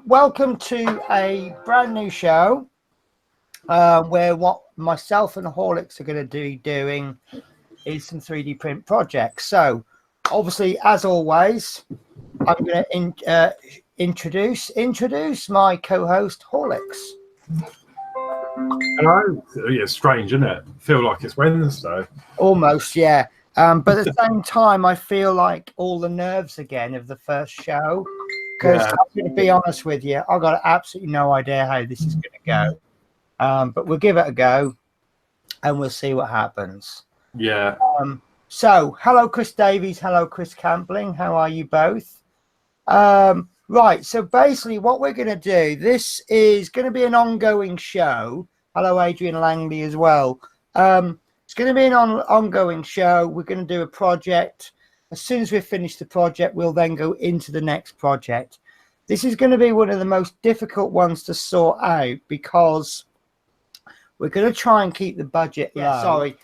Welcome to a brand new show where what myself and Horlicks are going to be doing is some 3D print projects. So obviously, as always, I'm going to introduce my co-host Horlicks. Hello. Yeah, strange, isn't it? Feel like it's Wednesday. Almost, yeah. But at the same time, I feel like all the nerves again of the first show. Because I'm going to be honest with you, I've got absolutely no idea how this is going to go. But we'll give it a go and we'll see what happens. Yeah. So, hello, Chris Davies. Hello, Chris Campling. How are you both? Right. So, basically, what we're going to do, this is going to be an ongoing show. Hello, Adrian Langley as well. It's going to be an ongoing show. We're going to do a project. As soon as we've finished the project, we'll then go into the next project. This is going to be one of the most difficult ones to sort out because we're going to try and keep the budget low. Yeah, sorry.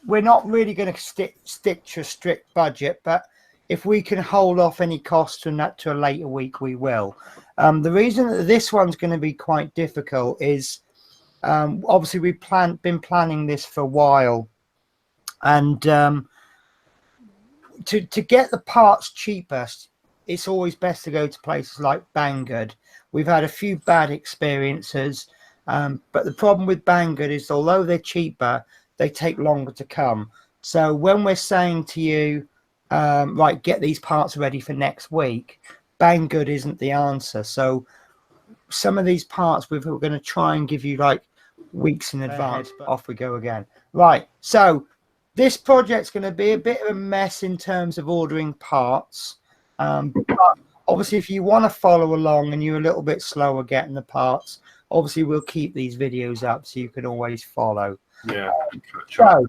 We're not really going to stick to a strict budget, but if we can hold off any costs from that to a later week, we will. The reason that this one's going to be quite difficult is obviously we've been planning this for a while, and to get the parts cheapest, it's always best to go to places like Banggood. We've had a few bad experiences, but the problem with Banggood is although they're cheaper, they take longer to come. So when we're saying to you, right, get these parts ready for next week, Banggood isn't the answer. So some of these parts we're going to try and give you like weeks in advance, but off we go again. Right, so this project's going to be a bit of a mess in terms of ordering parts. But obviously, if you want to follow along and you're a little bit slower getting the parts, obviously we'll keep these videos up so you can always follow. Yeah. So,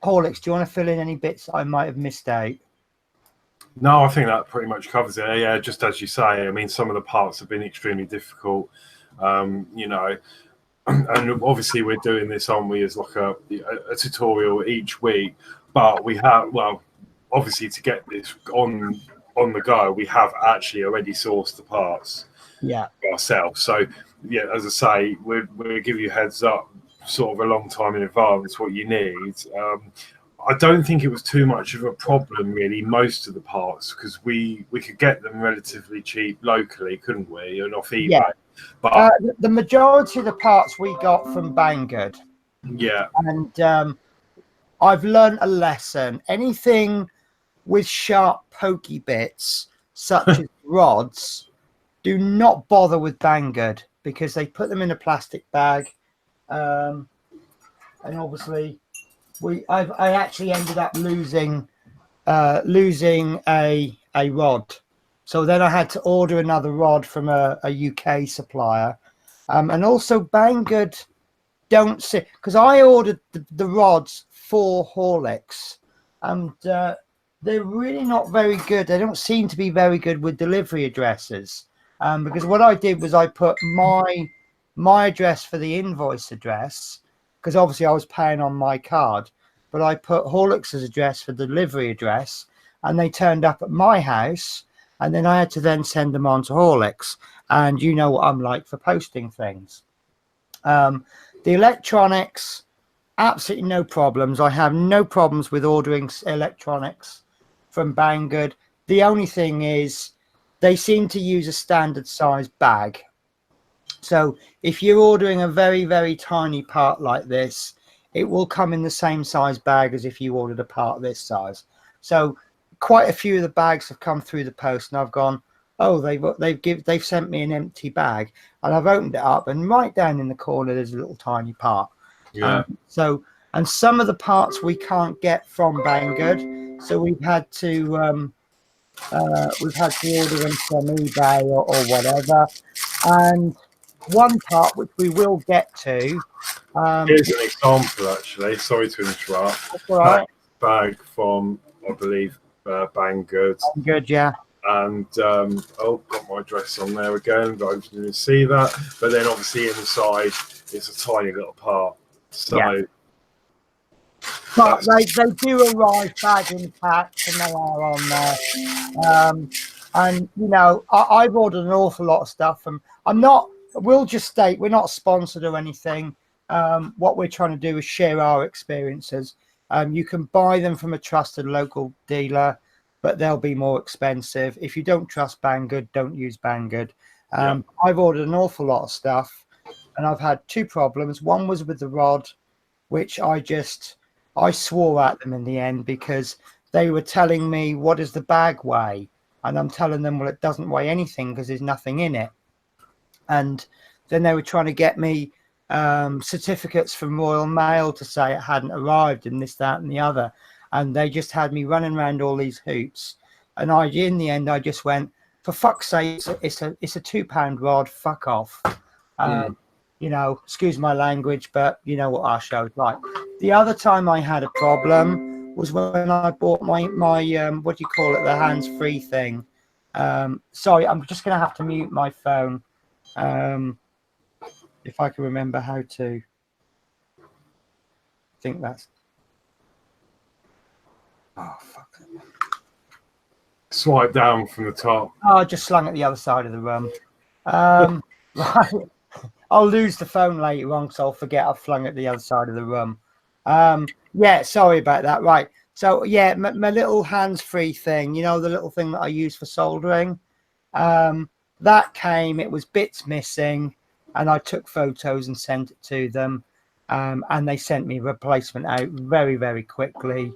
Horlicks, do you want to fill in any bits I might have missed out? No, I think that pretty much covers it. Yeah, just as you say, I mean, some of the parts have been extremely difficult. You know, and obviously we're doing this, aren't we, as like a tutorial each week. But we have, well, obviously to get this on the go, we have actually already sourced the parts. Yeah. Ourselves. So yeah, as I say, we'll give you heads up sort of a long time in advance what you need. I don't think it was too much of a problem really, most of the parts, because we could get them relatively cheap locally, couldn't we, and off eBay. Yeah. But the majority of the parts we got from Banggood. Yeah. And I've learned a lesson. Anything with sharp pokey bits such as rods, do not bother with Banggood because they put them in a plastic bag, and obviously I actually ended up losing a rod, so then I had to order another rod from a UK supplier, and also Banggood don't see, because I ordered the rods for Horlicks, and they're really not very good. They don't seem to be very good with delivery addresses, because what I did was I put my address for the invoice address, because obviously I was paying on my card, but I put Horlicks's address for delivery address, and they turned up at my house, and then I had to then send them on to Horlicks, and you know what I'm like for posting things. The electronics, absolutely no problems. I have no problems with ordering electronics from Banggood. The only thing is they seem to use a standard size bag. So if you're ordering a very, very tiny part like this, it will come in the same size bag as if you ordered a part this size. So quite a few of the bags have come through the post, and I've gone, oh, they've sent me an empty bag, and I've opened it up, and right down in the corner there's a little tiny part. Yeah. And some of the parts we can't get from Banggood, so we've had to We've had to order them from eBay or whatever. And one part, which we will get to. Here's an example, actually. Sorry to interrupt. That's all right. Bag from, I believe, Banggood. Good, yeah. And oh, got my address on there again. I didn't see that. But then, obviously, inside it's a tiny little part. So, yeah. But they do arrive bag in packs, and they are on there. And you know, I've ordered an awful lot of stuff, and I'm not. We'll just state we're not sponsored or anything. What we're trying to do is share our experiences. You can buy them from a trusted local dealer, but they'll be more expensive. If you don't trust Banggood, don't use Banggood. I've ordered an awful lot of stuff, and I've had two problems. One was with the rod, which I swore at them in the end because they were telling me, what does the bag weigh? And I'm telling them, well, it doesn't weigh anything because there's nothing in it. And then they were trying to get me certificates from Royal Mail to say it hadn't arrived and this, that, and the other. And they just had me running around all these hoops. And in the end, I just went, for fuck's sake, it's a £2 rod, fuck off. You know, excuse my language, but you know what our show's like. The other time I had a problem was when I bought my what do you call it, the hands-free thing. Sorry, I'm just going to have to mute my phone if I can remember how to. I think that's. Oh, fuck it. Swipe down from the top. Oh, I just slung at the other side of the room. Right. I'll lose the phone later on because I'll forget I've flung it the other side of the room. Yeah, sorry about that. Right. So, yeah, my little hands-free thing, you know, the little thing that I use for soldering, that came, it was bits missing, and I took photos and sent it to them, and they sent me a replacement out very, very quickly.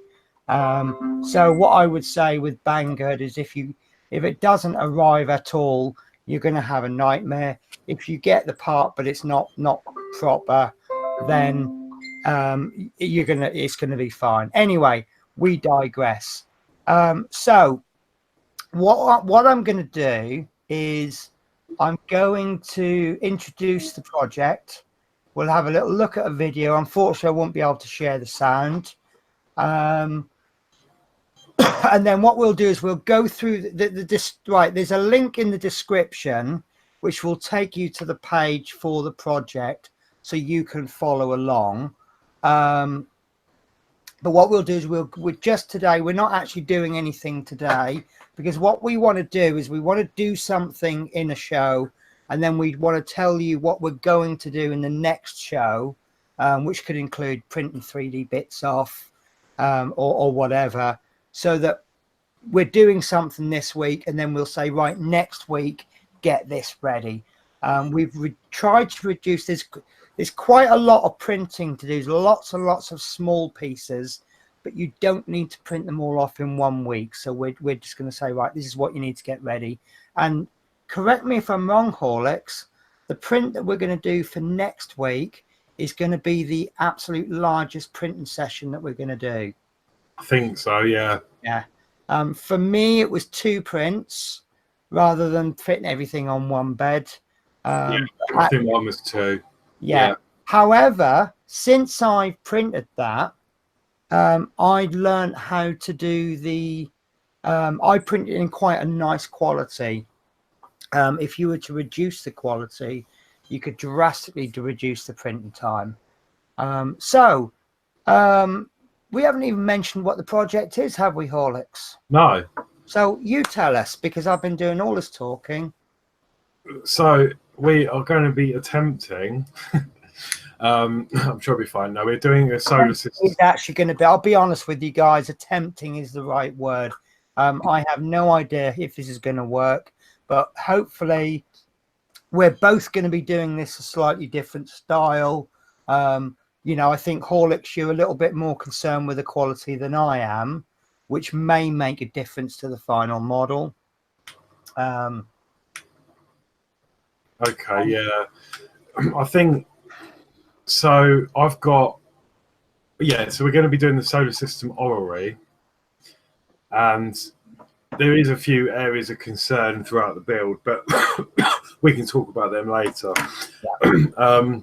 So what I would say with Banggood is if it doesn't arrive at all, you're going to have a nightmare. If you get the part but it's not proper, then it's gonna be fine. Anyway, we digress. So what I'm going to do is I'm going to introduce the project. We'll have a little look at a video. Unfortunately, I won't be able to share the sound. And then what we'll do is we'll go through right. There's a link in the description which will take you to the page for the project so you can follow along. But what we'll do is we're just today, we're not actually doing anything today, because what we want to do is we want to do something in a show, and then we want to tell you what we're going to do in the next show, which could include printing 3D bits off or whatever, so that we're doing something this week, and then we'll say, right, next week, get this ready. We've tried to reduce this. There's quite a lot of printing to do. There's lots and lots of small pieces, but you don't need to print them all off in 1 week. So we're just going to say, right, this is what you need to get ready. And correct me if I'm wrong, Horlicks, the print that we're going to do for next week is going to be the absolute largest printing session that we're going to do. I think so, yeah. Yeah. For me, it was 2 prints rather than fitting everything on one bed. Yeah, I think one was 2. Yeah. However, since I printed that, I learned how to do the. I printed in quite a nice quality. If you were to reduce the quality, you could drastically reduce the printing time. We haven't even mentioned what the project is, have we, Horlicks? No. So you tell us, because I've been doing all this talking. So we are going to be attempting. I'm sure it'll be fine. No, we're doing a solar system. It's actually going to be. I'll be honest with you guys. Attempting is the right word. I have no idea if this is going to work, but hopefully, we're both going to be doing this a slightly different style. You know, I think Horlicks, you're a little bit more concerned with the quality than I am, which may make a difference to the final model. Okay, yeah. I think so. I've got, yeah, so we're going to be doing the Solar System Orrery, and there is a few areas of concern throughout the build, but we can talk about them later. Yeah.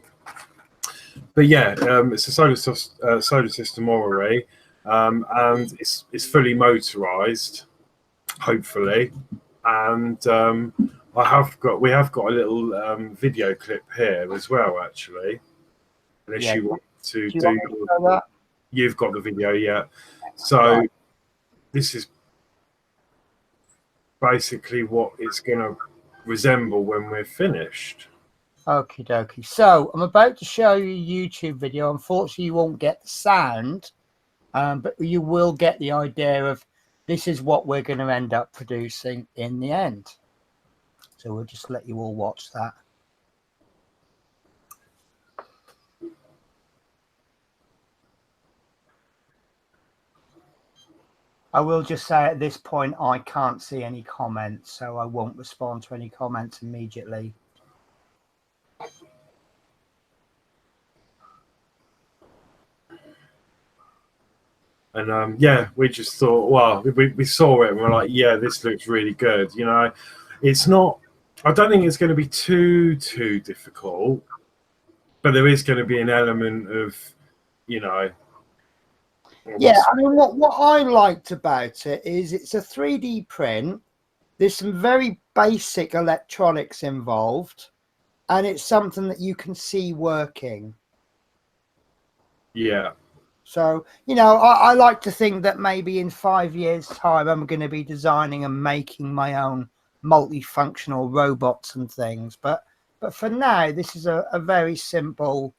But yeah, it's a solar system Orrery, and it's fully motorized, hopefully. And we have got a little video clip here as well, actually. Unless Yeah. you want to Do you do, want me to show that? you've got the video, yeah. So Right. this is basically what it's going to resemble when we're finished. Okie dokie. So I'm about to show you a YouTube video. Unfortunately, you won't get the sound, but you will get the idea of this is what we're going to end up producing in the end. So we'll just let you all watch that. I will just say at this point, I can't see any comments, so I won't respond to any comments immediately. And yeah, we just thought, well, we saw it and we're like, yeah, this looks really good. You know, it's not, I don't think it's going to be too difficult, but there is going to be an element of, you know. Yeah, I mean, what I liked about it is it's a 3D print. There's some very basic electronics involved, and it's something that you can see working. Yeah. So, you know, I like to think that maybe in 5 years' time, I'm going to be designing and making my own multifunctional robots and things. But for now, this is a very simple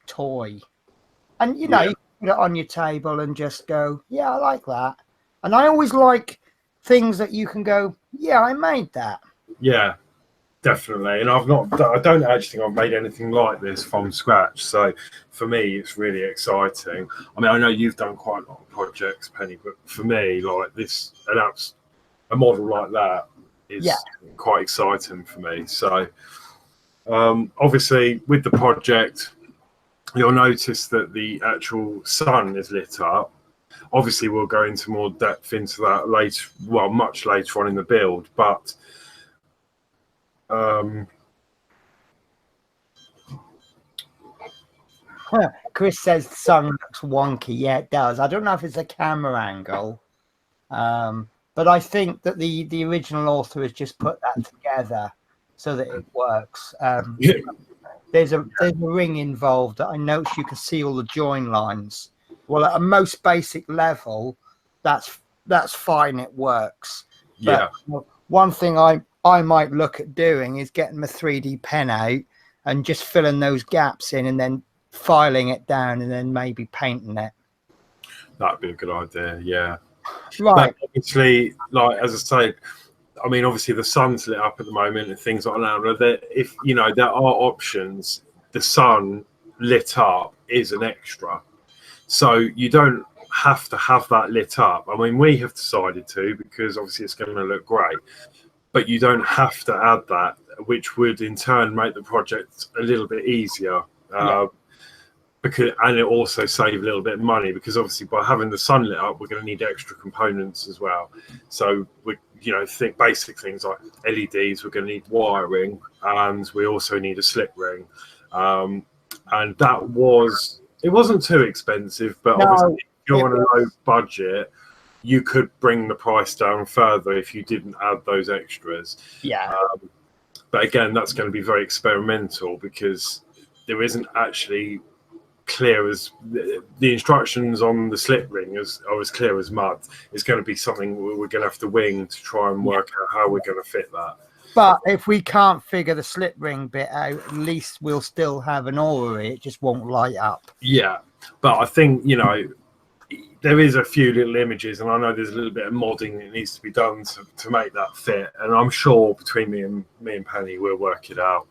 toy. And, you know, Yeah. you put it on your table and just go, yeah, I like that. And I always like things that you can go, yeah, I made that. Yeah, definitely. And I don't actually think I've made anything like this from scratch. So for me, it's really exciting. I mean, I know you've done quite a lot of projects, Penny, but for me, like this, a model like that is quite exciting for me. So obviously with the project, you'll notice that the actual sun is lit up. Obviously, we'll go into more depth into that later, well, much later on in the build. But Chris says the sun looks wonky. Yeah, it does. I don't know if it's a camera angle, but I think that the original author has just put that together so that it works. yeah, There's a ring involved that I noticed you can see all the join lines. Well, at a most basic level, that's fine. It works. yeah. But one thing I might look at doing is getting my 3D pen out and just filling those gaps in and then filing it down and then maybe painting it. That'd be a good idea. Yeah. Right. But obviously, like as I say, I mean, obviously the sun's lit up at the moment and things like that. If you know, there are options. The sun lit up is an extra, so you don't have to have that lit up. I mean, we have decided to because obviously it's going to look great, but you don't have to add that, which would in turn make the project a little bit easier. And it also save a little bit of money because obviously by having the sun lit up, we're going to need extra components as well. So we, you know, think basic things like LEDs. We're going to need wiring, and we also need a slip ring. And it wasn't too expensive, but obviously if you're on a low budget, you could bring the price down further if you didn't add those extras. Yeah. But again, that's going to be very experimental because there isn't actually clear as the instructions on the slip ring are as clear as mud. It's going to be something we're going to have to wing to try and work out how we're going to fit that. But if we can't figure the slip ring bit out, at least we'll still have an orrery. It just won't light up. Yeah, but I think, you know, there is a few little images, and I know there's a little bit of modding that needs to be done to make that fit. And I'm sure between me and Penny, we'll work it out.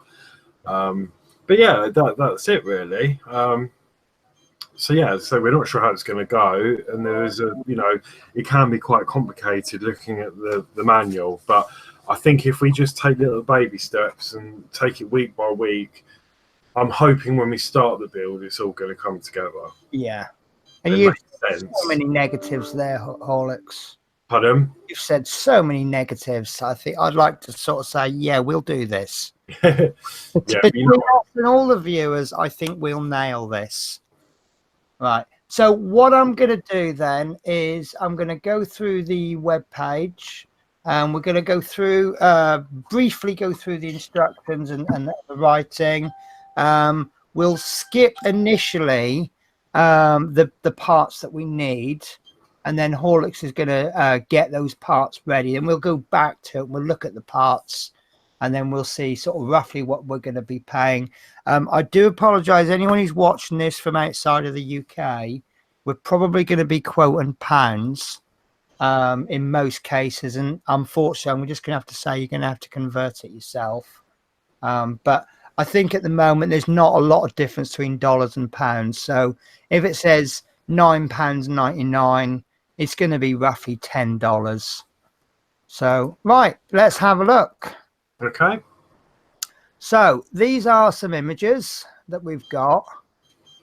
But yeah, that's it really. So yeah, so we're not sure how it's going to go, and there is it can be quite complicated looking at the manual. But I think if we just take little baby steps and take it week by week, I'm hoping when we start the build, it's all going to come together. Yeah, and you've so many negatives there, Horlicks. Pardon? You've said so many negatives. I think I'd like to sort of say, yeah, we'll do this. Yeah, Between us and all the viewers, I think we'll nail this. Right. So what I'm going to do then is I'm going to go through the web page, and we're going to go through briefly go through the instructions and the writing. We'll skip initially the parts that we need, and then Horlicks is going to get those parts ready, and we'll go back to it. We'll look at the parts, and then we'll see sort of roughly what we're going to be paying. I do apologize. Anyone who's watching this from outside of the UK, we're probably going to be quoting pounds in most cases. And unfortunately, I'm just going to have to say you're going to have to convert it yourself. But I think at the moment, there's not a lot of difference between dollars and pounds. So if it says £9.99, it's going to be roughly $10. So, right, let's have a look. Okay. So these are some images that we've got,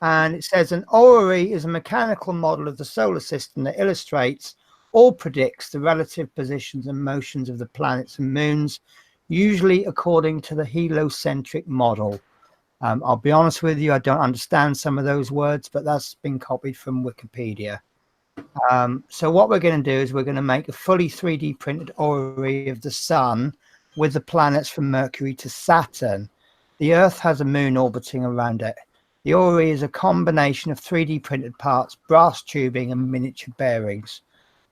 and it says an orrery is a mechanical model of the solar system that illustrates or predicts the relative positions and motions of the planets and moons, usually according to the heliocentric model. I'll be honest with you, I don't understand some of those words, but that's been copied from Wikipedia. So what we're going to do is we're going to make a fully 3D printed orrery of the sun with the planets from Mercury to Saturn. The Earth has a moon orbiting around it. The orrery is a combination of 3D printed parts, brass tubing, and miniature bearings.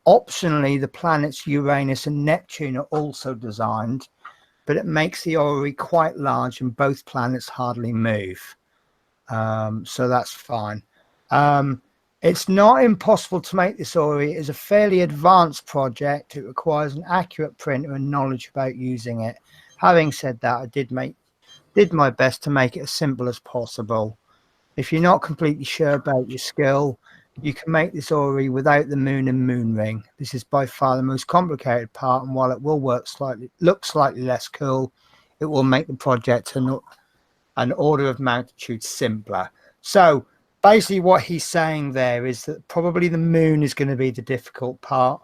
Optionally, the planets Uranus and Neptune are also designed, but it makes the orrery quite large and both planets hardly move. So that's fine. It's not impossible to make this orrery. It is a fairly advanced project. It requires an accurate printer and knowledge about using it. Having said that, I did my best to make it as simple as possible. If you're not completely sure about your skill, you can make this orrery without the moon and moon ring. This is by far the most complicated part, and while it will look slightly less cool, it will make the project an order of magnitude simpler. So basically what he's saying there is that probably the moon is going to be the difficult part,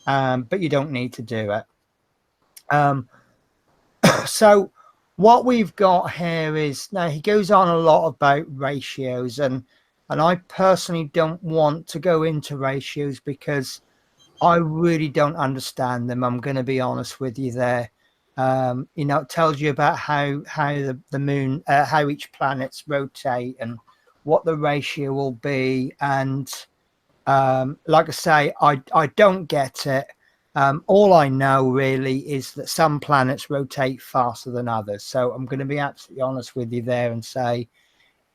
but you don't need to do it. So what we've got here is, now he goes on a lot about ratios, and I personally don't want to go into ratios because I really don't understand them. I'm going to be honest with you there. You know, it tells you about how the moon, how each planets rotate and what the ratio will be. And like I say, I don't get it. All I know really is that some planets rotate faster than others. So I'm going to be absolutely honest with you there and say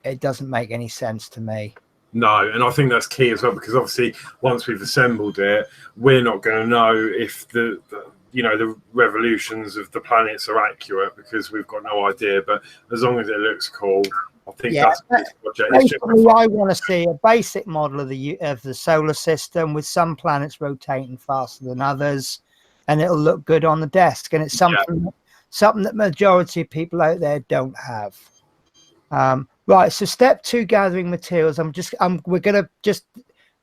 it doesn't make any sense to me. No, and I think that's key as well, because obviously once we've assembled it, we're not going to know if the revolutions of the planets are accurate, because we've got no idea. But as long as it looks cool, I think that's this project. Basically, I want to see a basic model of the solar system with some planets rotating faster than others, and it'll look good on the desk. And it's something that majority of people out there don't have. Right. So step 2, gathering materials. We're gonna just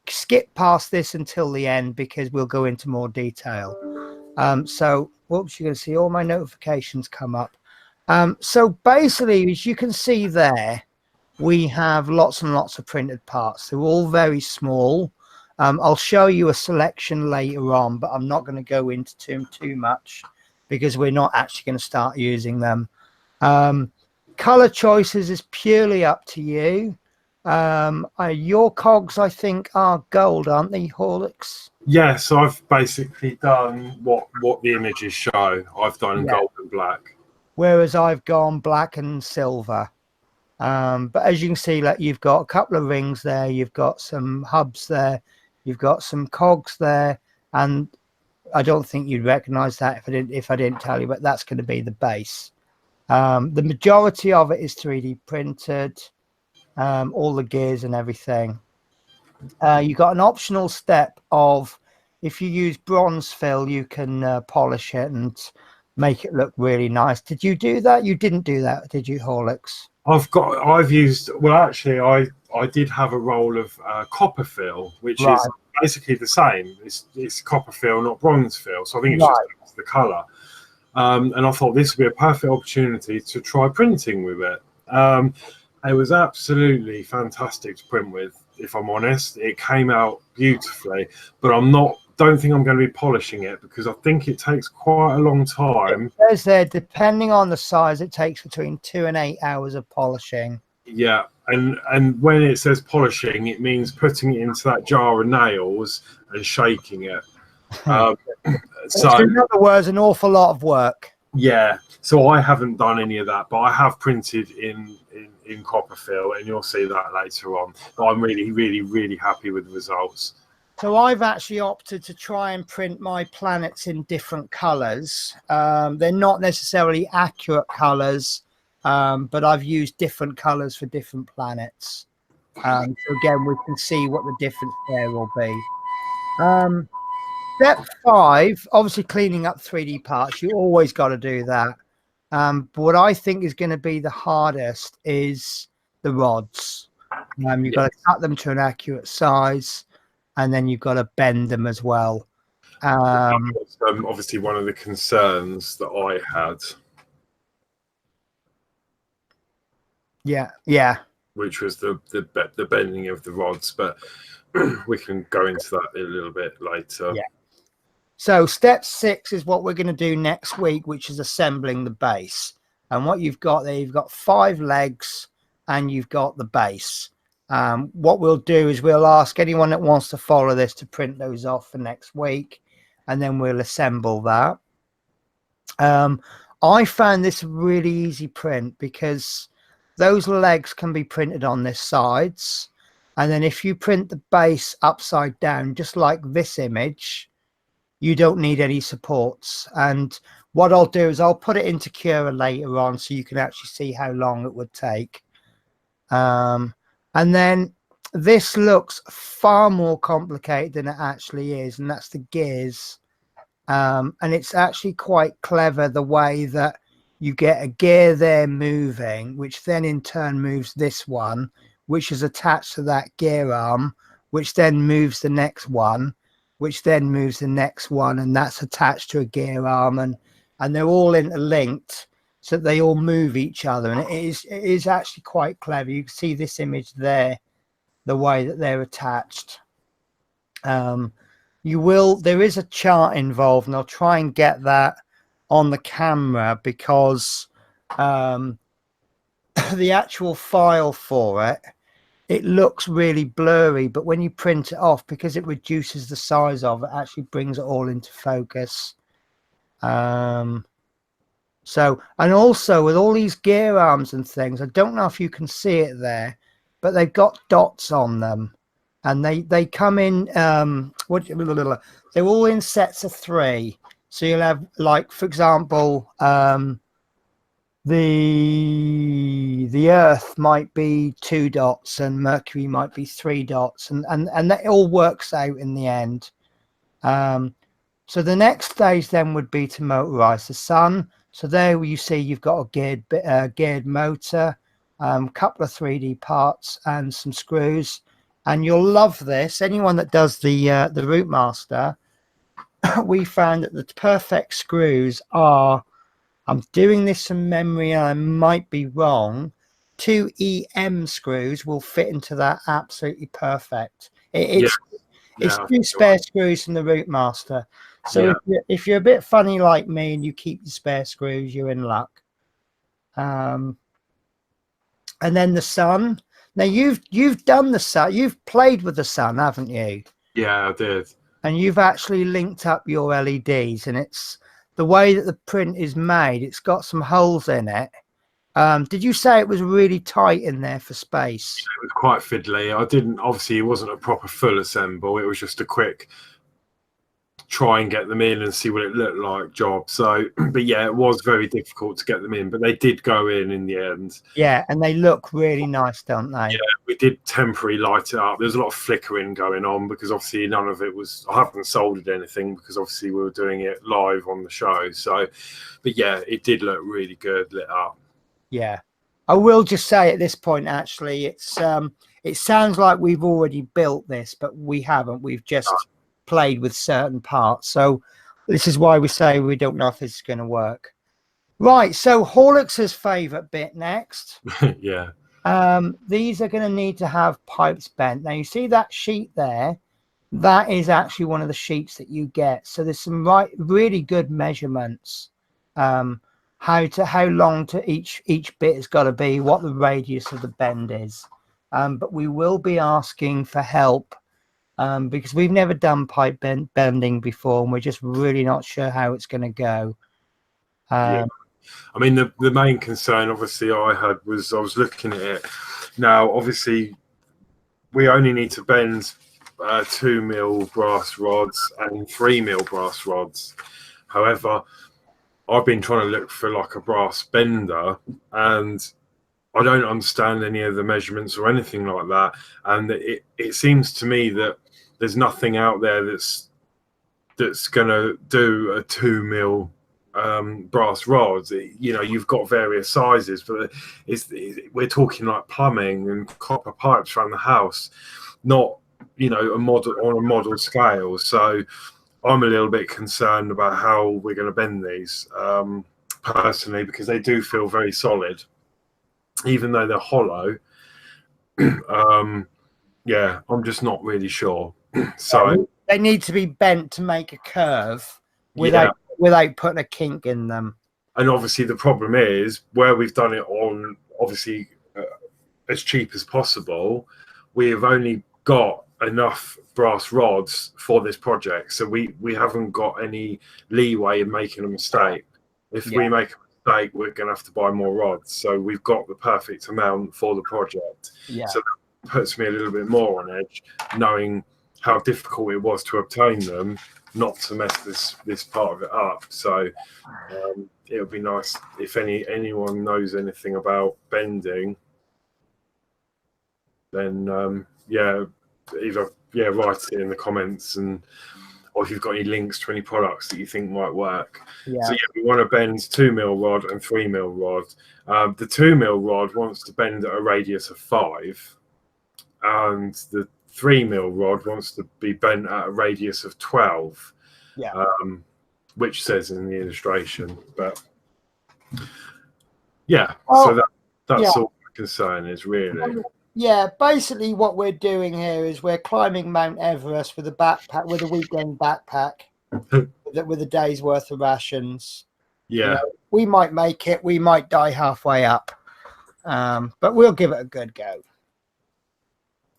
skip past this until the end because we'll go into more detail. So whoops, you're gonna see all my notifications come up. So basically, as you can see there, we have lots and lots of printed parts. They're all very small. I'll show you a selection later on, but I'm not going to go into too much because we're not actually going to start using them. Color choices is purely up to you. Your cogs, I think, are gold, aren't they, Horlicks? Yes, I've basically done what the images show. I've done gold and black. Whereas I've gone black and silver. But as you can see, like, you've got a couple of rings there, you've got some hubs there, you've got some cogs there, and I don't think you'd recognize that if I didn't tell you, but that's going to be the base. The majority of it is 3D printed, all the gears and everything. You've got an optional step of, if you use bronze fill, you can polish it and make it look really nice. Did you do that? You didn't do that, did you, Horlicks? I've used, well, actually, I did have a roll of copper fill, which is Right, basically the same. It's copper fill, not bronze fill. So I think it's just right. the color. And I thought this would be a perfect opportunity to try printing with it. It was absolutely fantastic to print with, if I'm honest. It came out beautifully, but don't think I'm going to be polishing it because I think it takes quite a long It time. says there, depending on the size, it takes between 2 and 8 hours of polishing. Yeah, and when it says polishing, it means putting it into that jar of nails and shaking it. Um, So so in other words, an awful lot of work. yeah, so I haven't done any of that, but I have printed in copper fill, and you'll see that later on. But I'm really happy with the results. So I've actually opted to try and print my planets in different colors. They're not necessarily accurate colors, but I've used different colors for different planets. So again, we can see what the difference there will be. Step 5, obviously cleaning up 3D parts. You always got to do that. But what I think is going to be the hardest is the rods. You've got to cut them to an accurate size, and then you've got to bend them as well. Obviously, one of the concerns that I had, yeah, which was the bending of the rods, but we can go into that a little bit later. yeah. So step 6 is what we're going to do next week, which is assembling the base. And what you've got there, you've got 5 legs and you've got the base. What we'll do is we'll ask anyone that wants to follow this to print those off for next week, and then we'll assemble that. I found this a really easy print because those legs can be printed on their sides, and then if you print the base upside down, just like this image, you don't need any supports. And what I'll do is I'll put it into Cura later on so you can actually see how long it would take. And then this looks far more complicated than it actually is, and that's the gears. And it's actually quite clever the way that you get a gear there moving, which then in turn moves this one, which is attached to that gear arm, which then moves the next one, which then moves the next one, and that's attached to a gear arm, and they're all interlinked so they all move each other. And it is actually quite clever. You can see this image there, the way that they're attached. There is a chart involved, and I'll try and get that on the camera because the actual file for it looks really blurry, but when you print it off, because it reduces the size of it, actually brings it all into focus. And also with all these gear arms and things, I don't know if you can see it there, but they've got dots on them, and they come in they're all in sets of 3. So you'll have, like, for example, the Earth might be 2 dots and Mercury might be 3 dots, and that all works out in the end. So the next stage then would be to motorize the sun. So there you see you've got a geared motor, couple of 3D parts and some screws. And you'll love this. Anyone that does the Route Master, we found that the perfect screws are, I'm doing this from memory and I might be wrong, 2 EM screws will fit into that absolutely perfect. It's 2 spare screws from the Route Master. So if you're a bit funny like me and you keep your spare screws, you're in luck. And then the sun. Now you've done the sun. You've played with the sun, haven't you? Yeah, I did. And you've actually linked up your LEDs, and it's the way that the print is made. It's got some holes in it. Did you say it was really tight in there for space? It was quite fiddly. Obviously it wasn't a proper full assemble. It was just a quick try and get them in and see what it looked like job. So, but yeah, it was very difficult to get them in, but they did go in the end. Yeah, and they look really nice, don't they? Yeah, we did temporarily light it up. There's a lot of flickering going on because obviously none of it was, I haven't soldered anything because obviously we were doing it live on the show. So, but yeah, it did look really good lit up. Yeah. I will just say at this point, actually, it sounds like we've already built this, but we haven't. We've just played with certain parts. So this is why we say we don't know if this is going to work. Right. So Horlicks's favorite bit next. Yeah. These are going to need to have pipes bent. Now you see that sheet there. That is actually one of the sheets that you get. So there's some really good measurements. How long to each bit has got to be, what the radius of the bend is. But we will be asking for help because we've never done pipe bending before, and we're just really not sure how it's going to go. Yeah. I mean, the main concern obviously I had was I was looking at it. Now, obviously, we only need to bend 2 mil brass rods and 3 mil brass rods. However, I've been trying to look for like a brass bender, and I don't understand any of the measurements or anything like that. And it seems to me that there's nothing out there that's going to do a 2 mil brass rods. You know, you've got various sizes, but we're talking like plumbing and copper pipes around the house, not, you know, on a model scale. So I'm a little bit concerned about how we're going to bend these personally, because they do feel very solid, even though they're hollow. Yeah, I'm just not really sure. So they need to be bent to make a curve without putting a kink in them. And obviously the problem is where we've done it on, obviously, as cheap as possible, we have only got enough brass rods for this project, so we haven't got any leeway in making a mistake. If we make a mistake, we're going to have to buy more rods. So we've got the perfect amount for the project. So that puts me a little bit more on edge, knowing how difficult it was to obtain them, not to mess this part of it up. So it would be nice if anyone knows anything about bending, then either write it in the comments, or if you've got any links to any products that you think might work. So we want to bend 2 mil rod and 3 mil rod. The 2 mil rod wants to bend at a radius of 5, and the 3 mil rod wants to be bent at a radius of 12. Which says in the illustration, but so that's all my concern is, really. Basically what we're doing here is we're climbing Mount Everest with a backpack, with a weekend backpack, with a day's worth of rations. You know, we might make it, we might die halfway up, but we'll give it a good go.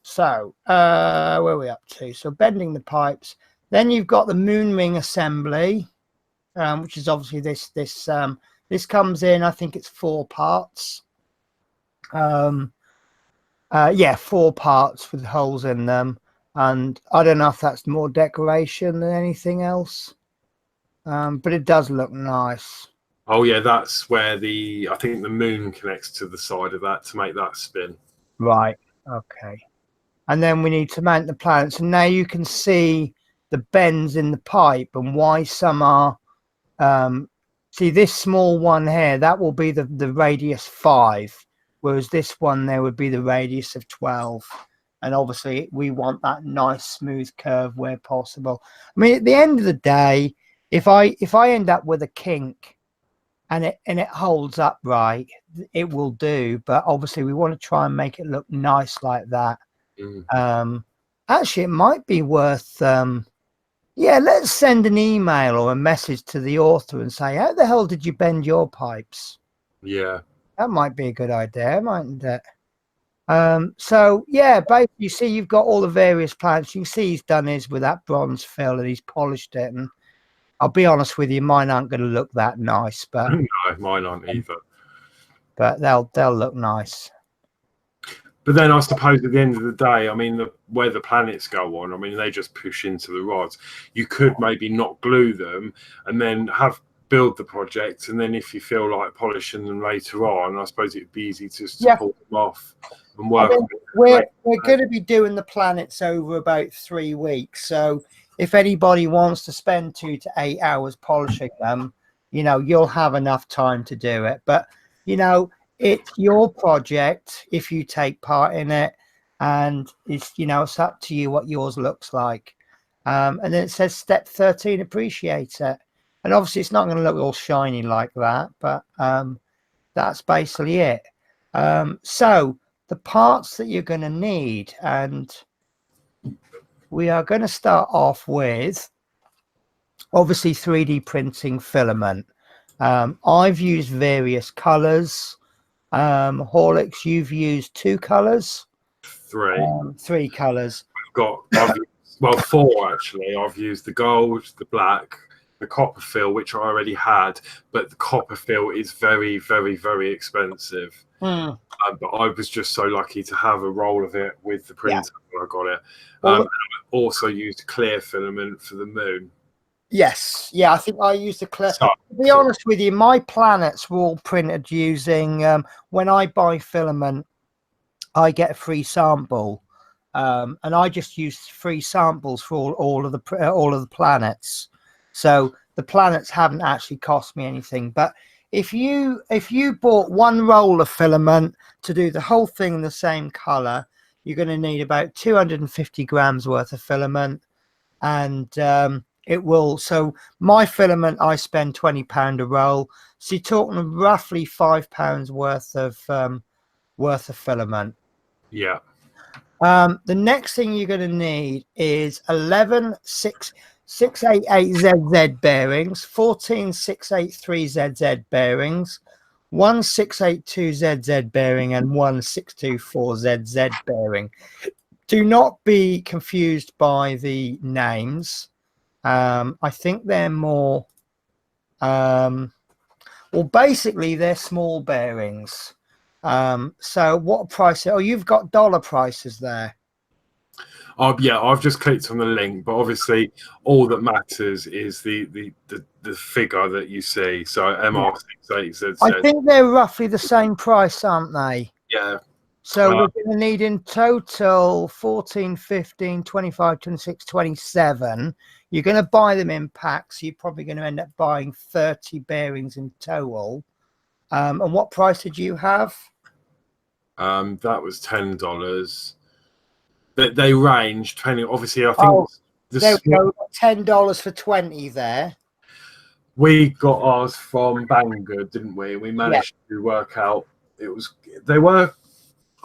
So where are we up to? So bending the pipes. Then you've got the moon ring assembly, which is obviously this comes in, I think it's 4 parts. 4 parts with holes in them, and I don't know if that's more decoration than anything else, but it does look nice. Oh yeah, that's where I think the moon connects to the side of that to make that spin. Right. Okay. And then we need to mount the planets, and now you can see the bends in the pipe and why some are see this small one here, that will be the radius 5, whereas this one there would be the radius of 12. And obviously we want that nice smooth curve where possible. I mean, at the end of the day, if I end up with a kink and it holds up right, it will do, but obviously we want to try and make it look nice like that. Actually, it might be worth let's send an email or a message to the author and say, how the hell did you bend your pipes? That might be a good idea, mightn't it? So basically you see you've got all the various planets. You can see he's done his with that bronze fill and he's polished it, and I'll be honest with you, mine aren't going to look that nice, but no, mine aren't either, but they'll look nice. But then I suppose at the end of the day, I mean, where the planets go on, I mean, they just push into the rods. You could maybe not glue them and then build the project, and then if you feel like polishing them later on, I suppose it'd be easy to pull them off and work. I mean, we're going to be doing the planets over about 3 weeks, so if anybody wants to spend 2 to 8 hours polishing them, you know, you'll have enough time to do it. But you know, it's your project if you take part in it, and it's, you know, it's up to you what yours looks like. And then it says step 13, appreciate it. And obviously it's not going to look all shiny like that, but that's basically it. So the parts that you're going to need, and we are going to start off with obviously 3D printing filament. I've used various colors. Horlicks, you've used 2 colors. Three. 3 colors. I've used, well, 4 actually. I've used the gold, the black, the copper fill, which I already had, but the copper fill is very, very, very expensive. But I was just so lucky to have a roll of it with the printer when I got it. I also used clear filament for the moon. Yes, yeah, I think I used the clear. To be honest with you, my planets were all printed using. When I buy filament, I get a free sample, and I just used free samples for all of the planets. So the planets haven't actually cost me anything. But if you bought 1 roll of filament to do the whole thing in the same color, you're going to need about 250 grams worth of filament, and it will. So my filament, I spend £20 a roll. So you're talking roughly £5 worth of filament. Yeah. The next thing you're going to need is 11 688ZZ bearings, 14 683ZZ bearings, 1 682ZZ bearing, and 1 624ZZ bearing. Do not be confused by the names. I think they're more, well, basically they're small bearings. So what price? Oh, you've got dollar prices there. Yeah, I've just clicked on the link, but obviously all that matters is the figure that you see. So MR68ZZ. I think they're roughly the same price, aren't they? Yeah. So we're going to need in total 14, 15, 25, 26, 27. You're going to buy them in packs. So you're probably going to end up buying 30 bearings in total. And what price did you have? That was $10. They range 20. Obviously, I think there we go, $10 for 20 there. We got ours from Banggood, didn't we? We managed to work out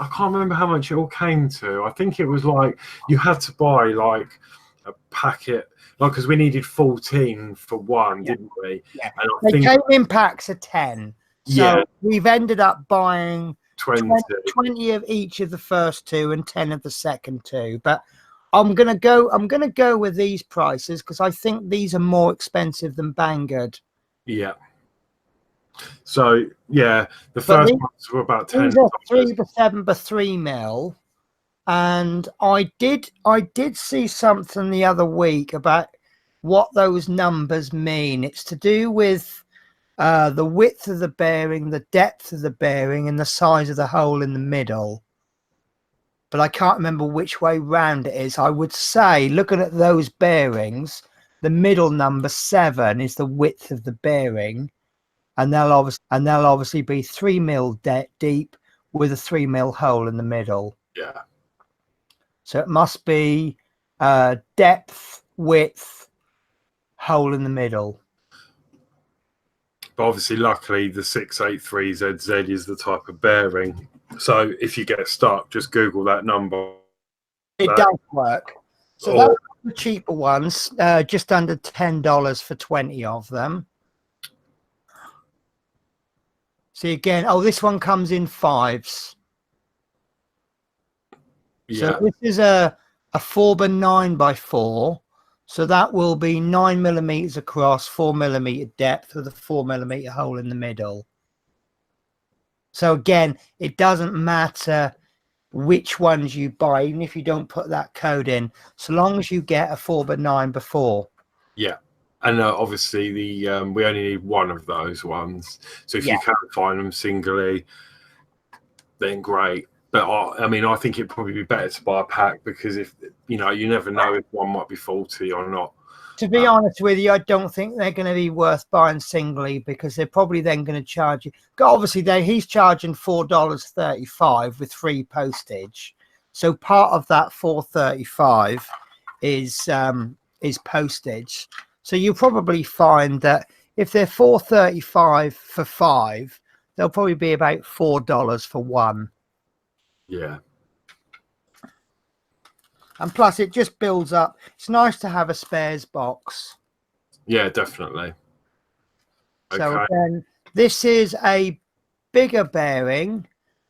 I can't remember how much it all came to. I think it was like you had to buy like a packet, like, because we needed 14 for one, didn't we? Yeah. And they came in packs of 10. So we've ended up buying 20 of each of the first 2 and 10 of the second 2. But I'm gonna go with these prices because I think these are more expensive than Banggood. Yeah. So yeah, the first ones were about 10. 3x7 by 3 mil, and I did see something the other week about what those numbers mean. It's to do with the width of the bearing, the depth of the bearing, and the size of the hole in the middle. But I can't remember which way round it is. I would say, looking at those bearings, the middle number 7 is the width of the bearing, and they'll obviously be 3 mil deep with a 3 mil hole in the middle. Yeah. So it must be depth, width, hole in the middle. But obviously, luckily, the 683ZZ is the type of bearing. So if you get stuck, just Google that number. It does work. So that's the cheaper ones, just under $10 for 20 of them. See again, this one comes in 5s. Yeah. So this is a 4x9 by 4. So that will be 9 millimeters across, 4 millimeter depth with a 4 millimeter hole in the middle. So again, it doesn't matter which ones you buy, even if you don't put that code in, so long as you get a 4x9 before. Yeah. And obviously we only need one of those ones. So if you can find them singly, then great. But I mean, I think it'd probably be better to buy a pack because if you never know if one might be faulty or not. To be honest with you, I don't think they're going to be worth buying singly, because they're probably then going to charge you. Obviously, he's charging $4.35 with free postage. So part of that $4.35 is postage. So you'll probably find that if they're $4.35 for 5, they'll probably be about $4 for 1. Yeah. And plus, it just builds up. It's nice to have a spares box. Yeah, definitely. So Okay. again, this is a bigger bearing.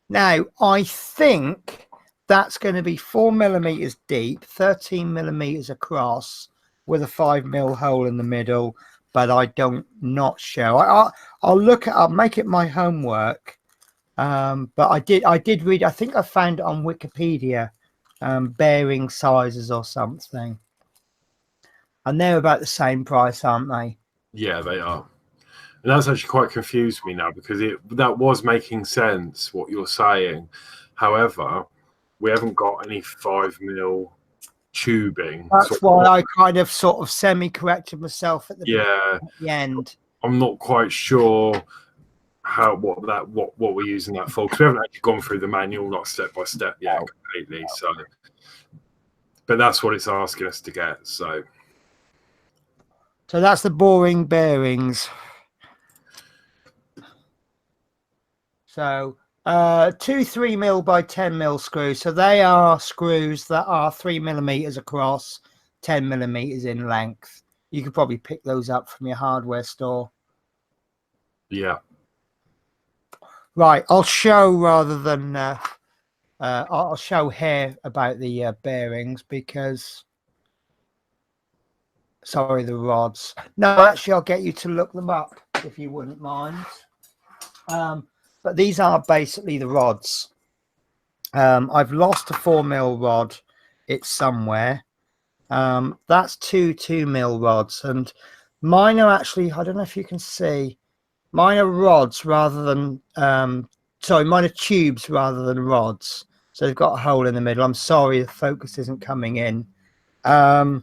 Now, I think that's going to be 4mm deep, 13mm across, with a 5mm hole in the middle. But I don't not show. I'll look at. I'll make it my homework. But I did read. I think I found it on Wikipedia. Bearing sizes or something, and they're about the same price, aren't they? Yeah, they are. And that's actually quite confused me now, because that was making sense what you're saying. However, we haven't got any 5mm tubing. That's why I kind of sort of semi-corrected myself at the end. I'm not quite sure what we're using that for, because we haven't actually gone through the manual, not step by step yet completely. So, but that's what it's asking us to get. So that's the boring bearings. So 2 3mm by 10mm screws. So they are screws that are 3mm across, 10mm in length. You could probably pick those up from your hardware store. Yeah. Right, I'll show rather than I'll show here about the bearings, because sorry, the rods. No, actually, I'll get you to look them up if you wouldn't mind. But these are basically the rods. I've lost a 4mm rod. It's somewhere. That's 2 2mm rods, and mine are actually, I don't know if you can see, mine are rods rather than sorry, mine are tubes rather than rods. So they've got a hole in the middle. I'm sorry, the focus isn't coming in. And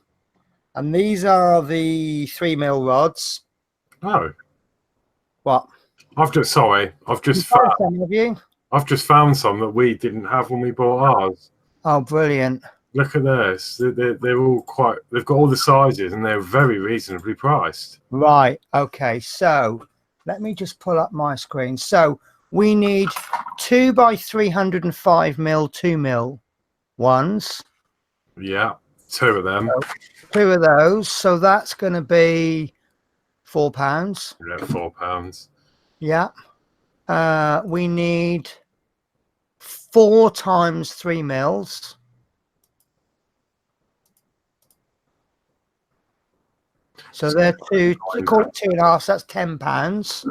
these are the 3mm rods. Oh. What? I've just found some of you. I've just found some that we didn't have when we bought ours. Oh, brilliant. Look at this. They're all quite, they've got all the sizes, and they're very reasonably priced. Right. Okay. So let me just pull up my screen. So we need 2 by 305mm 2mm ones. Yeah, 2 of them. So 2 of those. So that's going to be £4. Yeah, £4. Yeah. We need 4 times 3mm. So they're call it 2.5. So that's £10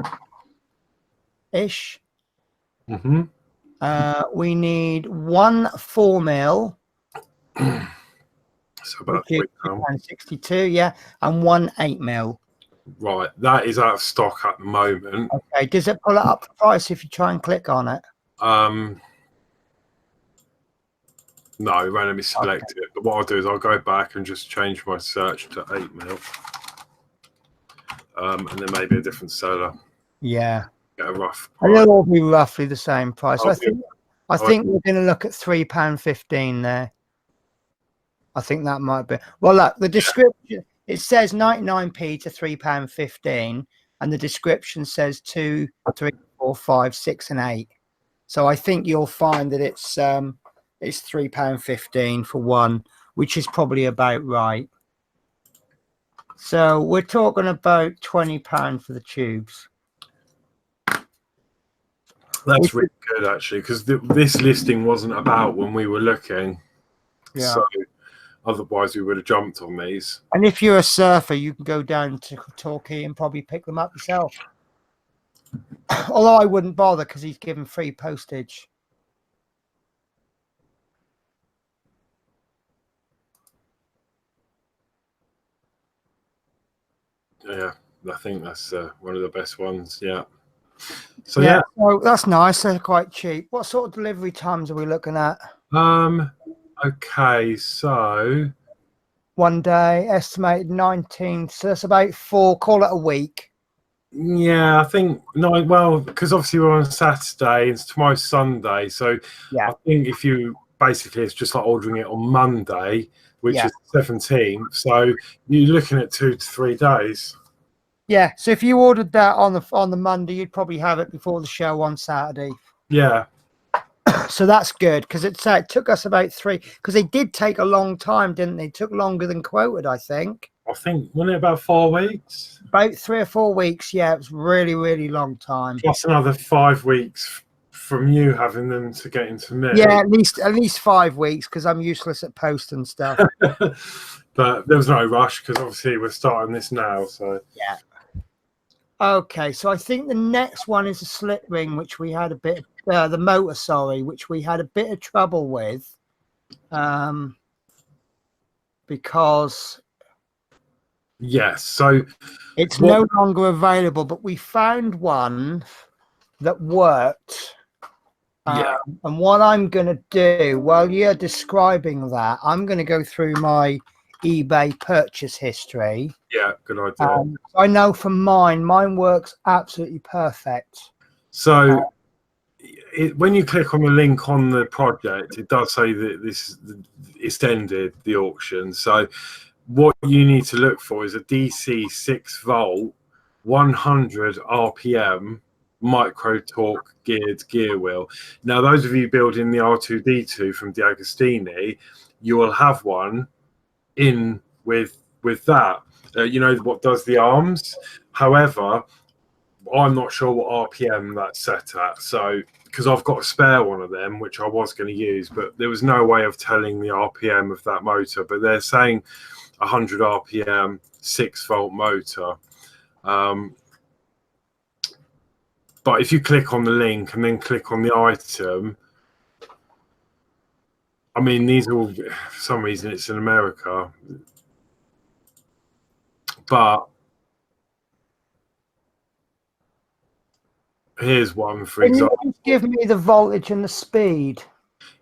ish. We need 1 4mm. So about £3.62, yeah, and 1 8mm. Right, that is out of stock at the moment. Okay, does it pull it up the price if you try and click on it? No, it won't let me select it. But what I'll do is I'll go back and just change my search to 8mm. And then maybe a different seller. Yeah. Get a rough price. And they'll all be roughly the same price. I think we're going to look at £3.15 there. I think that might be. Well, look, the description, it says 99p to £3.15, and the description says 2, 3, 4, 5, 6, and 8. So I think you'll find that it's £3.15 for one, which is probably about right. So we're talking about £20 for the tubes. That's really good, actually, because this listing wasn't about when we were looking. Yeah. So otherwise we would have jumped on these. And if you're a surfer, you can go down to Torquay and probably pick them up yourself. Although I wouldn't bother, because he's given free postage. Yeah, I think that's one of the best ones. Yeah. So yeah, so that's nice. They're quite cheap. What sort of delivery times are we looking at? Okay, so 1 day, estimated 19. So that's about 4. Call it a week. Yeah, I think no. Well, because obviously we're on Saturday and tomorrow's Sunday, so Yeah, I think if you basically it's just like ordering it on Monday, which yeah, is 17th. So you're looking at 2 to 3 days. yeah. So if you ordered that on the Monday, you'd probably have it before the show on Saturday. Yeah, So that's good because it took us about 3 because they did take a long time, didn't they? It took longer than quoted, I think. I think wasn't it about 4 weeks? About 3 or 4 weeks. Yeah, it was really, really long time. Plus another 5 weeks from you having them to get into me. Yeah, at least 5 weeks because I'm useless at post and stuff. But there was no rush because obviously we're starting this now. So Yeah. Okay, so I think the next one is a slip ring, which we had a bit. The motor, sorry, which we had a bit of trouble with, because yes, so it's no longer available. But we found one that worked. Yeah. And what I'm going to do while you're describing that, I'm going to go through my eBay purchase history. Yeah, good idea. I know from mine works absolutely perfect. So when you click on the link on the project, it does say that this extended the auction. So what you need to look for is a DC 6-volt, 100 RPM micro torque geared gear wheel. Now, those of you building the R2D2 from D'Agostini, you will have one in with that. You know what does the arms. However, I'm not sure what RPM that's set at. So because I've got a spare one of them, which I was going to use, but there was no way of telling the RPM of that motor. But they're saying 100 RPM, 6-volt motor. But if you click on the link and then click on the item, I mean, these are all, for some reason, it's in America. But here's one, for example. Can you just give me the voltage and the speed?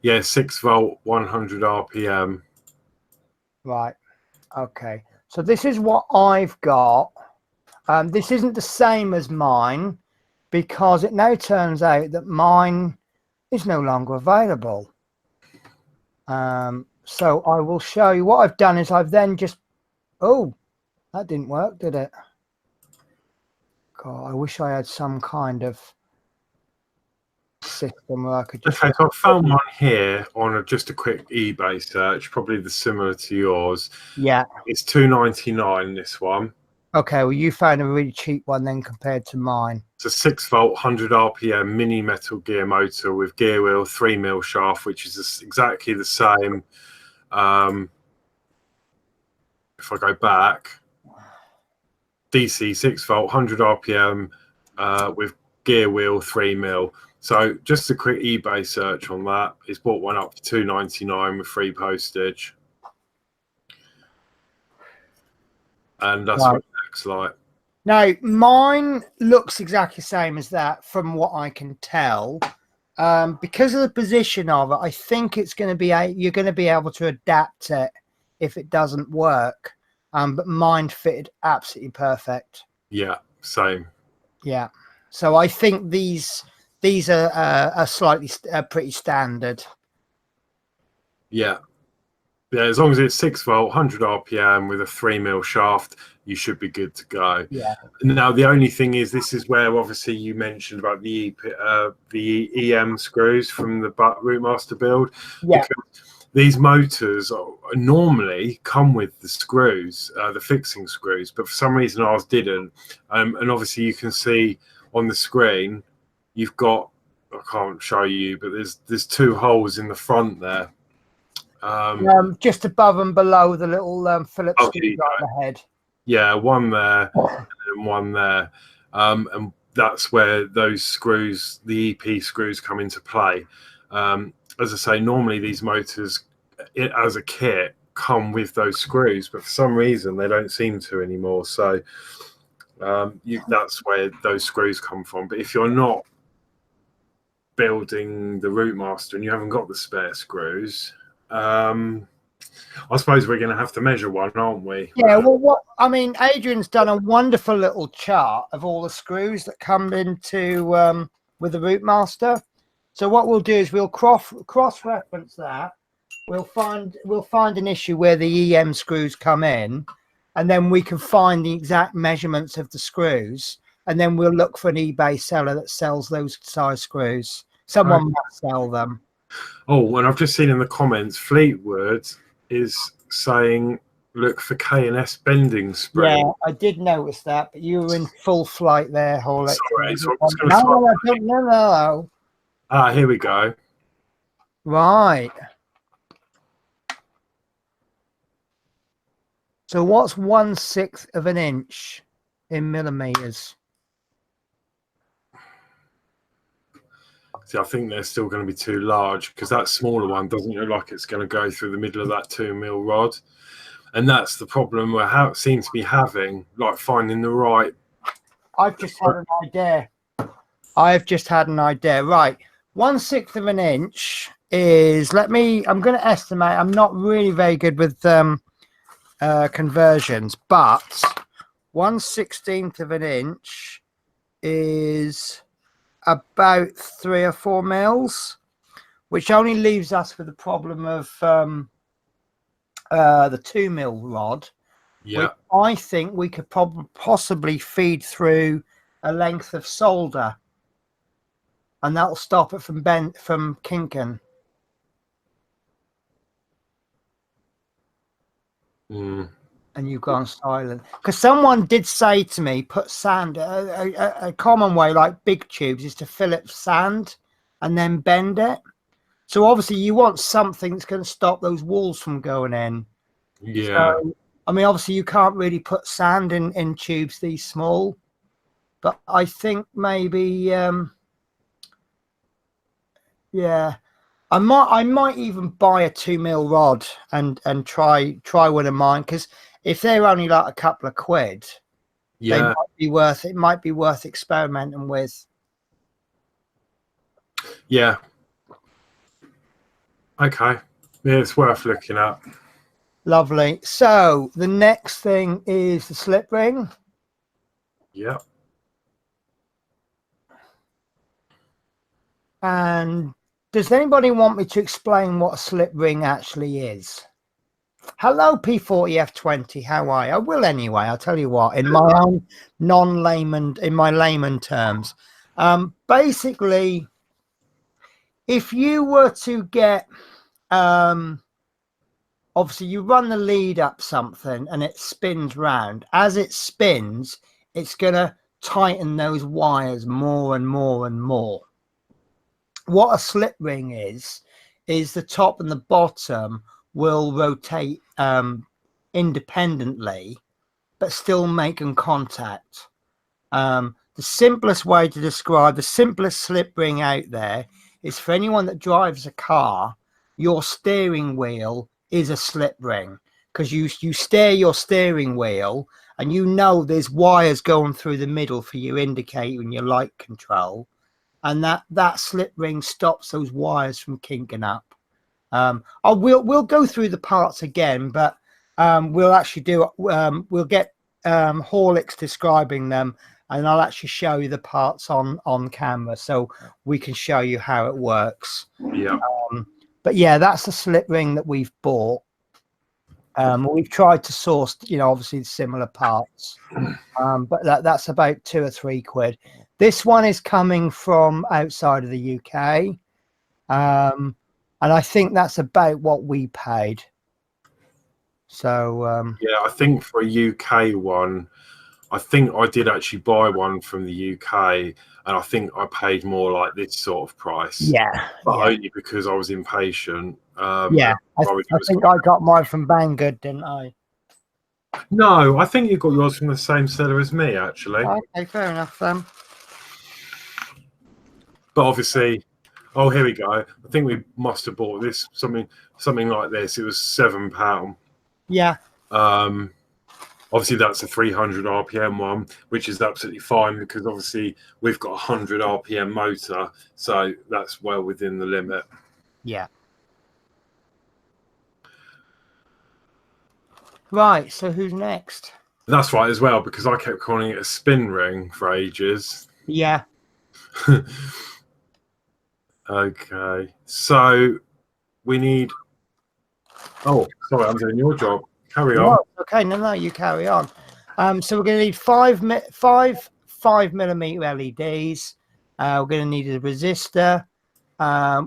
Yeah, 6-volt, 100 RPM. Right. Okay. So this is what I've got. This isn't the same as mine because it now turns out that mine is no longer available. So I will show you what I've done is I've then just, oh, that didn't work, did it? God, I wish I had some kind of system where I could just... Okay, so I found one here on just a quick eBay search, probably similar to yours. Yeah. It's $2.99, this one. Okay, well, you found a really cheap one then compared to mine. It's a 6-volt, 100 RPM mini metal gear motor with gear wheel, 3mm shaft, which is exactly the same. If I go back, DC 6-volt, 100 RPM with gear wheel, 3mm. So just a quick eBay search on that. It's bought one up for $2.99 with free postage. And that's what it looks like. Now, mine looks exactly the same as that from what I can tell. Because of the position of it, I think it's going to be you're going to be able to adapt it if it doesn't work. But mine fitted absolutely perfect. Yeah, same. Yeah. So I think these are slightly pretty standard. Yeah. Yeah, as long as it's 6-volt, 100 RPM with a 3mm shaft, you should be good to go. Yeah. Now, the only thing is, this is where obviously you mentioned about the EM screws from the Rootmaster build. Yeah. Because these motors normally come with the screws, the fixing screws, but for some reason ours didn't. And obviously you can see on the screen, you've got, I can't show you, but there's 2 holes in the front there. Just above and below the little Phillips screw on the head. Yeah, one there and one there. And that's where those screws, the EP screws, come into play. As I say, normally these motors, as a kit, come with those screws, but for some reason they don't seem to anymore. So that's where those screws come from. But if you're not building the Rootmaster and you haven't got the spare screws, I suppose we're going to have to measure one, aren't we? Yeah, well, what I mean, Adrian's done a wonderful little chart of all the screws that come into with the Routemaster. So what we'll do is we'll cross-reference that. We'll find an issue where the EM screws come in, and then we can find the exact measurements of the screws, and then we'll look for an eBay seller that sells those size screws. Someone must sell them. Oh, and I've just seen in the comments, Fleetwood is saying, look for K&S bending spring. Yeah, I did notice that, but you were in full flight there, Horlicks. Sorry, so I'm just going to No. Ah, here we go. Right. So what's 1/6 of an inch in millimeters? See, I think they're still going to be too large because that smaller one doesn't look like it's going to go through the middle of that 2 mil rod. And that's the problem we seem to be having, like finding the right. I've just had an idea. Right. 1/6 of an inch is, I'm going to estimate. I'm not really very good with conversions, but 1/16 of an inch is about 3 or 4 mils, which only leaves us with the problem of the 2 mil rod. Yeah, I think we could possibly feed through a length of solder, and that'll stop it from kinking. And you've gone silent because someone did say to me, put sand. A common way, like big tubes, is to fill it with sand and then bend it. So obviously you want something that's going to stop those walls from going in. Yeah. So, I mean, obviously you can't really put sand in tubes these small, but I think maybe, yeah, I might even buy a 2 mil rod and try one of mine, because if they're only like a couple of quid, Yeah, it might be worth experimenting with. yeah. Okay, yeah, it's worth looking at. Lovely. So the next thing is the slip ring. Yeah. And does anybody want me to explain what a slip ring actually is? Hello, P40F20. How are you? I will anyway. I'll tell you what, in my own layman terms. Basically, if you were to get, obviously you run the lead up something and it spins round. As it spins, it's going to tighten those wires more and more and more. What a slip ring is the top and the bottom will rotate independently, but still making contact. The simplest way to describe the simplest slip ring out there is, for anyone that drives a car, your steering wheel is a slip ring, because you steer your steering wheel and you know there's wires going through the middle for your indicator and your light control, and that slip ring stops those wires from kinking up. We'll go through the parts again, but we'll actually do we'll get Horlicks describing them, and I'll actually show you the parts on camera so we can show you how it works. Yeah. But yeah, that's the slip ring that we've bought. We've tried to source, obviously similar parts, but that's about 2 or 3 quid. This one is coming from outside of the UK, and I think that's about what we paid. So Yeah, I think for a UK one, I think I did actually buy one from the UK, and I think I paid more like this sort of price. Yeah, but only because I was impatient. Yeah, I think I got mine from Banggood, didn't I? No, I think you got yours from the same seller as me, actually. Okay, fair enough then. But obviously, oh, here we go. I think we must have bought this something like this. It was £7. Yeah. Obviously that's a 300 RPM one, which is absolutely fine because obviously we've got a 100 RPM motor, so that's well within the limit. Yeah. Right, so who's next? That's right as well, because I kept calling it a spin ring for ages. Yeah. Okay, so we need. Oh, sorry, I'm doing your job. Carry on. No, okay, no, you carry on. So we're going to need five millimeter LEDs. We're going to need a resistor,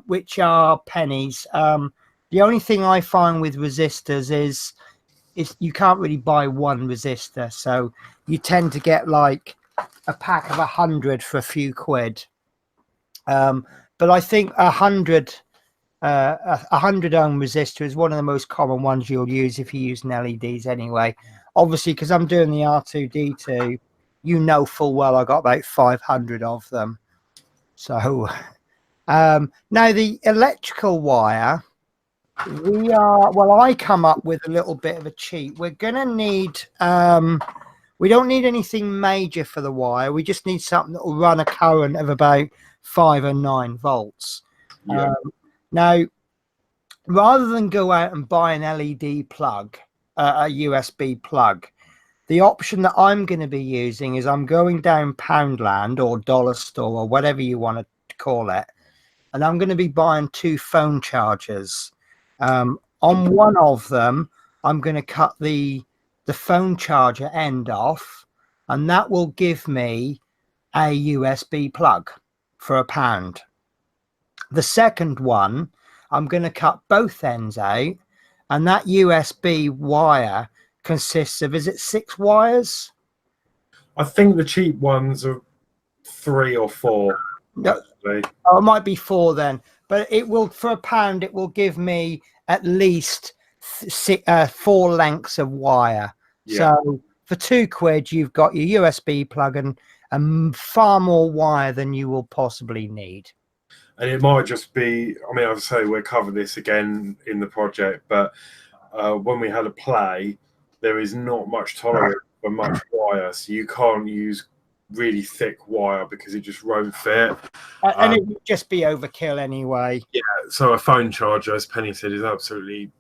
which are pennies. The only thing I find with resistors is you can't really buy one resistor, so you tend to get like a pack of 100 for a few quid. But I think 100 ohm resistor is one of the most common ones you'll use if you're using LEDs anyway. Obviously, because I'm doing the R2D2, you know full well I got about 500 of them. So now the electrical wire, I come up with a little bit of a cheat. We're gonna need we don't need anything major for the wire. We just need something that will run a current of about 5 or 9 volts. Yeah. Now, rather than go out and buy an LED plug, a USB plug, the option that I'm going to be using is I'm going down Poundland or Dollar Store or whatever you want to call it, and I'm going to be buying 2 phone chargers. On one of them, I'm going to cut the phone charger end off, and that will give me a USB plug for £1. The second one, I'm going to cut both ends out, and that USB wire consists of, is it 6 wires? I think the cheap ones are 3 or 4. No, oh, it might be 4 then, but it will, for £1, it will give me at least 4 lengths of wire. Yeah. So for 2 quid, you've got your USB plug and far more wire than you will possibly need. And it might just be, I mean, I'll say we'll cover this again in the project, but when we had a play, there is not much tolerance for much wire. So you can't use really thick wire because it just won't fit. And it would just be overkill anyway. Yeah, so a phone charger, as Penny said, is absolutely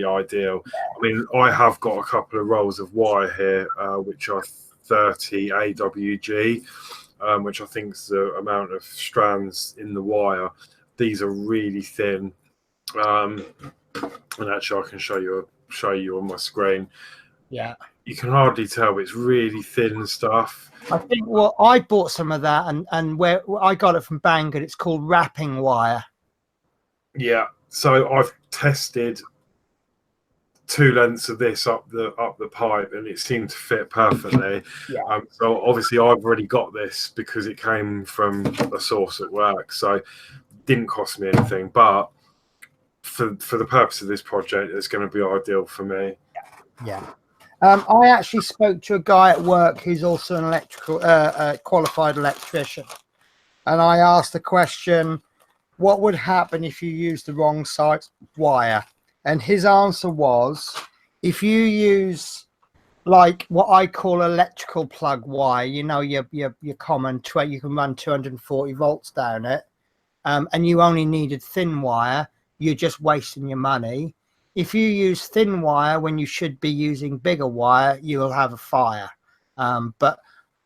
ideal. I mean, I have got a couple of rolls of wire here, which are 30 AWG. Which I think is the amount of strands in the wire. These are really thin, and actually I can show you on my screen. Yeah, you can hardly tell. It's really thin stuff. I think I bought some of that, and where I got it from Bangor, it's called wrapping wire. Yeah, so I've tested 2 lengths of this up the pipe, and it seemed to fit perfectly. Yeah. So obviously I've already got this because it came from a source at work, so it didn't cost me anything. But for the purpose of this project, it's going to be ideal for me. Yeah. I actually spoke to a guy at work who's also an electrical qualified electrician, and I asked the question, what would happen if you used the wrong size wire? And his answer was, if you use like what I call electrical plug wire, you know, your common, you can run 240 volts down it, and you only needed thin wire, you're just wasting your money. If you use thin wire when you should be using bigger wire, you will have a fire. But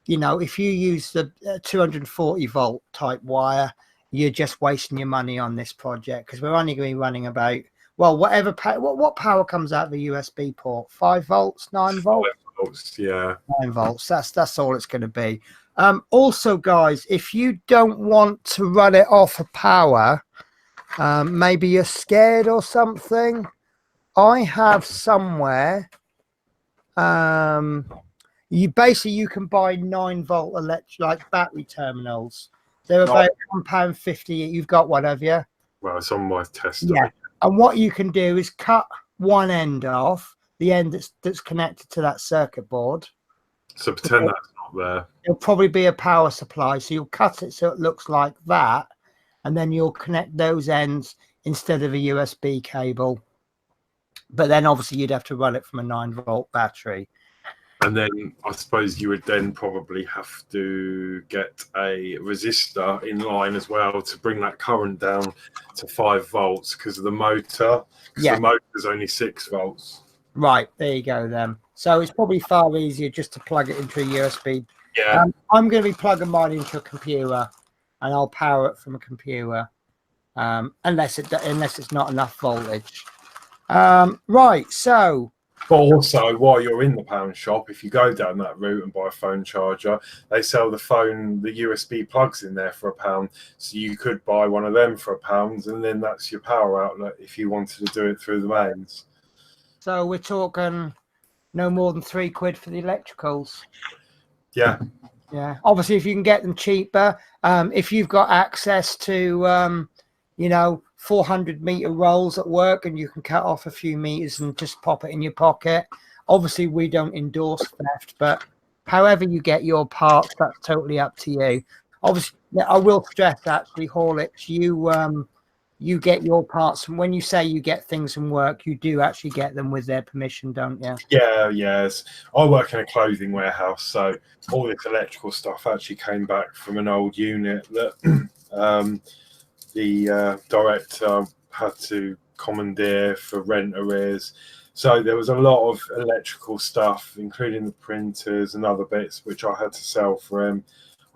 you know, if you use the 240 volt type wire, you're just wasting your money on this project, because we're only going to be running about, well, whatever what power comes out of the USB port, 5 volts, 9 volts. 5 volts, yeah, 9 volts. That's all it's going to be. Also, guys, if you don't want to run it off of power, maybe you're scared or something, I have somewhere. You can buy 9 volt like battery terminals. They're about £1.50. You've got one, have you? Well, it's on my test. Yeah. And what you can do is cut one end off, the end that's connected to that circuit board. So pretend that's not there. It'll probably be a power supply. So you'll cut it so it looks like that, and then you'll connect those ends instead of a USB cable. But then obviously you'd have to run it from a 9 volt battery. And then I suppose you would then probably have to get a resistor in line as well to bring that current down to 5 volts because of the motor. Because the motor is only 6 volts. Right, there you go then. So it's probably far easier just to plug it into a USB. Yeah. I'm going to be plugging mine into a computer, and I'll power it from a computer, unless it's not enough voltage. Right, so. But also, while you're in the pound shop, if you go down that route and buy a phone charger, they sell the USB plugs in there for £1. So you could buy one of them for £1, and then that's your power outlet if you wanted to do it through the mains. So we're talking no more than £3 for the electricals. Yeah. Yeah. Obviously, if you can get them cheaper, if you've got access to, 400-meter rolls at work, and you can cut off a few meters and just pop it in your pocket. Obviously, we don't endorse theft, but however you get your parts, that's totally up to you. Obviously, I will stress, actually, Horlicks, you get your parts, and when you say you get things from work, you do actually get them with their permission, don't you? Yeah, yes. I work in a clothing warehouse, so all this electrical stuff actually came back from an old unit that the director had to commandeer for rent arrears. So there was a lot of electrical stuff, including the printers and other bits, which I had to sell for him.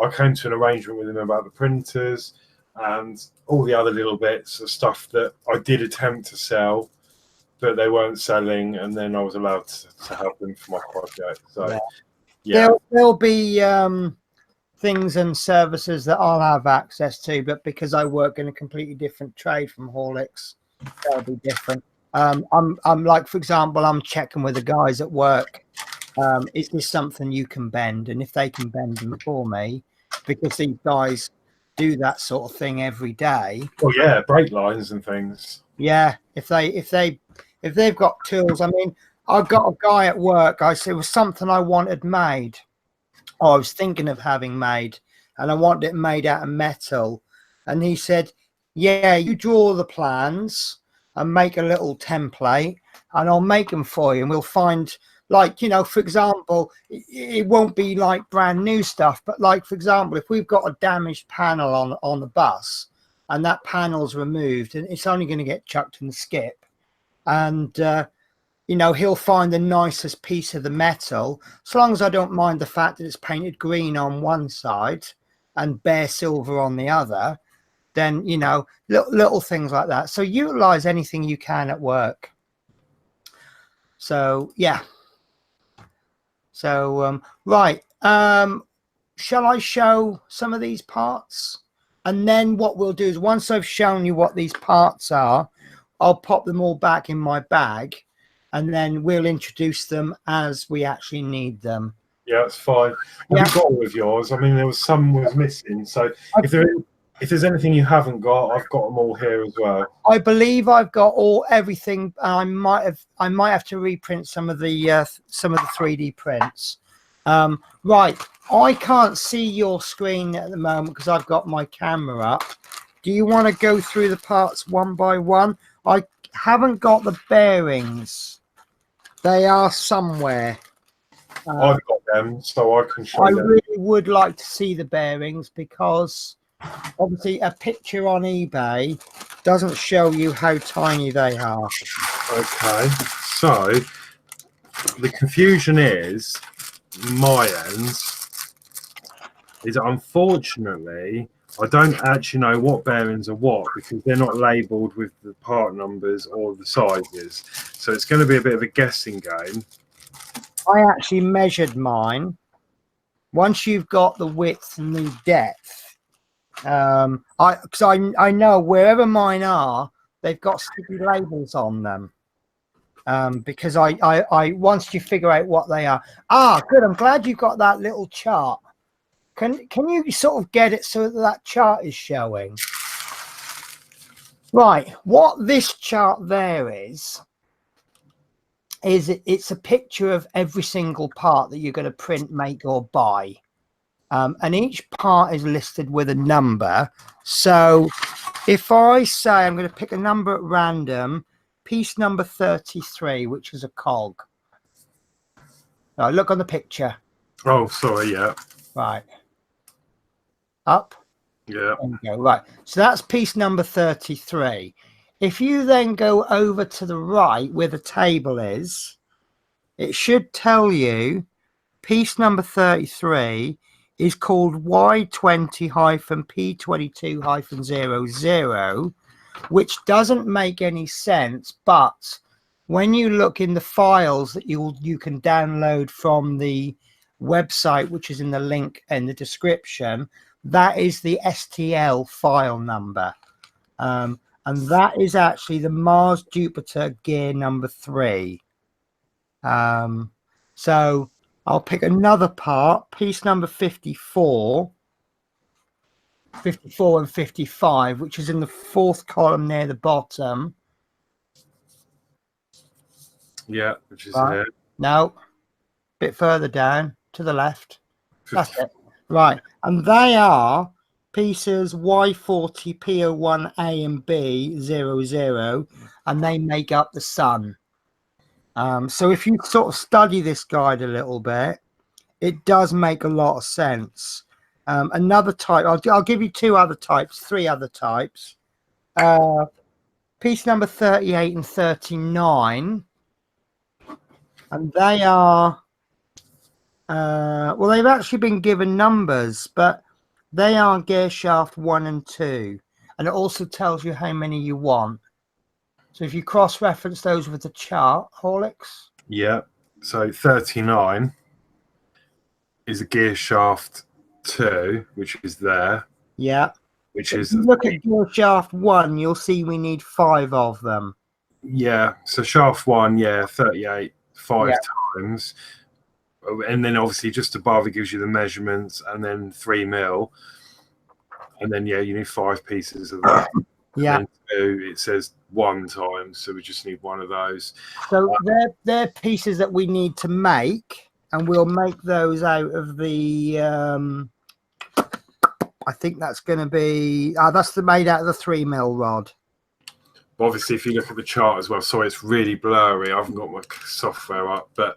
I came to an arrangement with him about the printers and all the other little bits of stuff that I did attempt to sell, but they weren't selling, and then I was allowed to help them for my project. So, yeah. There'll be things and services that I'll have access to, but because I work in a completely different trade from Horlicks, that'll be different. I'm like, for example, I'm checking with the guys at work. Is this something you can bend? And if they can bend them for me, because these guys do that sort of thing every day. Oh yeah, brake lines and things. Yeah, if they've got tools. I mean, I've got a guy at work. I said it was something I wanted made. Oh, I was thinking of having made, and I wanted it made out of metal. And he said, yeah, you draw the plans and make a little template, and I'll make them for you. And we'll find, like, for example, it won't be like brand new stuff, but like, for example, if we've got a damaged panel on the bus and that panel's removed, and it's only going to get chucked in the skip, and he'll find the nicest piece of the metal, so long as I don't mind the fact that it's painted green on one side and bare silver on the other. Then little things like that. So utilize anything you can at work. So yeah. So right, shall I show some of these parts? And then what we'll do is, once I've shown you what these parts are, I'll pop them all back in my bag, and then we'll introduce them as we actually need them. Yeah, that's fine. Have you got all of yours? I mean, there was some was missing. So if there's anything you haven't got, I've got them all here as well. I believe I've got everything. I might have to reprint some of the 3D prints. Right, I can't see your screen at the moment because I've got my camera up. Do you want to go through the parts one by one? I haven't got the bearings. They are somewhere. I've got them, so I can show them. I really would like to see the bearings, because obviously a picture on eBay doesn't show you how tiny they are. Okay, so the confusion is, my end, is unfortunately I don't actually know what bearings are what, because they're not labelled with the part numbers or the sizes. So it's going to be a bit of a guessing game. I actually measured mine. Once you've got the width and the depth, I know wherever mine are, they've got sticky labels on them. Because I once you figure out what they are. Good. I'm glad you've got that little chart. Can you sort of get it so that chart is showing? Right. What this chart there is it's a picture of every single part that you're going to print, make, or buy. And each part is listed with a number. So if I say I'm going to pick a number at random, piece number 33, which is a cog. Right, look on the picture. Oh, sorry, yeah. Right. Up. Yeah. There you go. Right. So that's piece number 33. If you then go over to the right where the table is, it should tell you piece number 33 is called Y20-P22-00, which doesn't make any sense, but when you look in the files that you can download from the website, which is in the link in the description, that is the STL file number. And that is actually the Mars Jupiter gear number 3. So I'll pick another part, piece number 54 and 55, which is in the 4th column near the bottom. Yeah, which is Right. here. No, bit further down to the left. That's it. Right. And they are pieces Y40, PO1A and B 00, and they make up the sun. So if you sort of study this guide a little bit, it does make a lot of sense. Another type, I'll give you 3 other types. Piece number 38 and 39, and they are, well, they've actually been given numbers, but they are gear shaft 1 and 2, and it also tells you how many you want. So if you cross-reference those with the chart, Horlicks. Yeah, so 39 is a gear shaft 2, which is there. Yeah. Which If is you look at gear shaft 1, you'll see we need 5 of them. Yeah, so shaft 1, yeah, 38, 5 times. And then obviously just above it gives you the measurements, and then 3 mil. And then, yeah, you need 5 pieces of that. Yeah. And then 2, it says 1 times, so we just need 1 of those. So they're pieces that we need to make, and we'll make those out of the I think that's going to be that's made out of the 3 mil rod. Obviously, if you look at the chart as well, sorry, it's really blurry. I haven't got my software up, but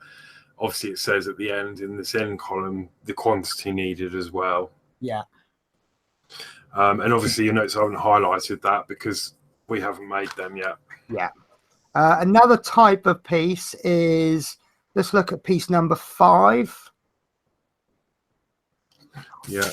obviously it says at the end in this end column the quantity needed as well. Yeah. And obviously you notice I haven't highlighted that because we haven't made them yet. Yeah. Another type of piece is, let's look at piece number 5. Yeah.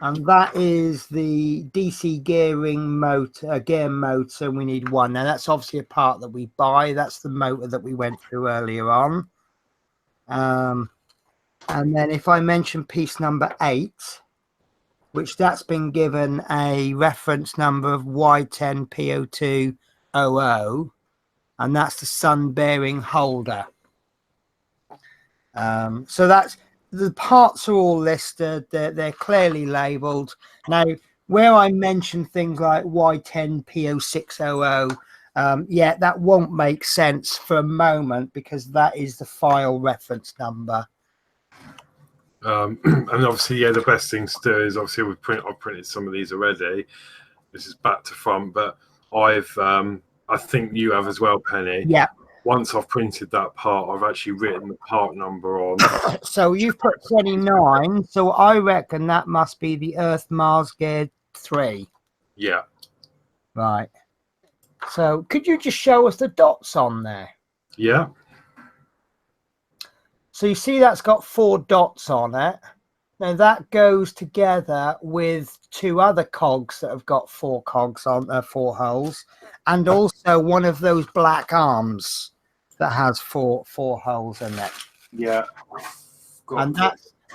And that is the DC gearing motor, gear motor, and we need 1. Now that's obviously a part that we buy. That's the motor that we went through earlier on. And then if I mention piece number 8, which that's been given a reference number of Y10PO200, and that's the sun bearing holder. So that's, the parts are all listed, they're clearly labeled. Now where I mention things like Y10PO600, yeah, that won't make sense for a moment because that is the file reference number. And obviously, yeah, the best thing to do is obviously I've printed some of these already. This is back to front, but I think you have as well, Penny. Yeah. Once I've printed that part, I've actually written the part number on. So you've put 29, so I reckon that must be the Earth Mars Gear 3. Yeah. Right. So could you just show us the dots on there? Yeah. So you see that's got 4 dots on it. Now that goes together with 2 other cogs that have got 4 cogs on 4 holes, and also one of those black arms that has four holes in it. Yeah. And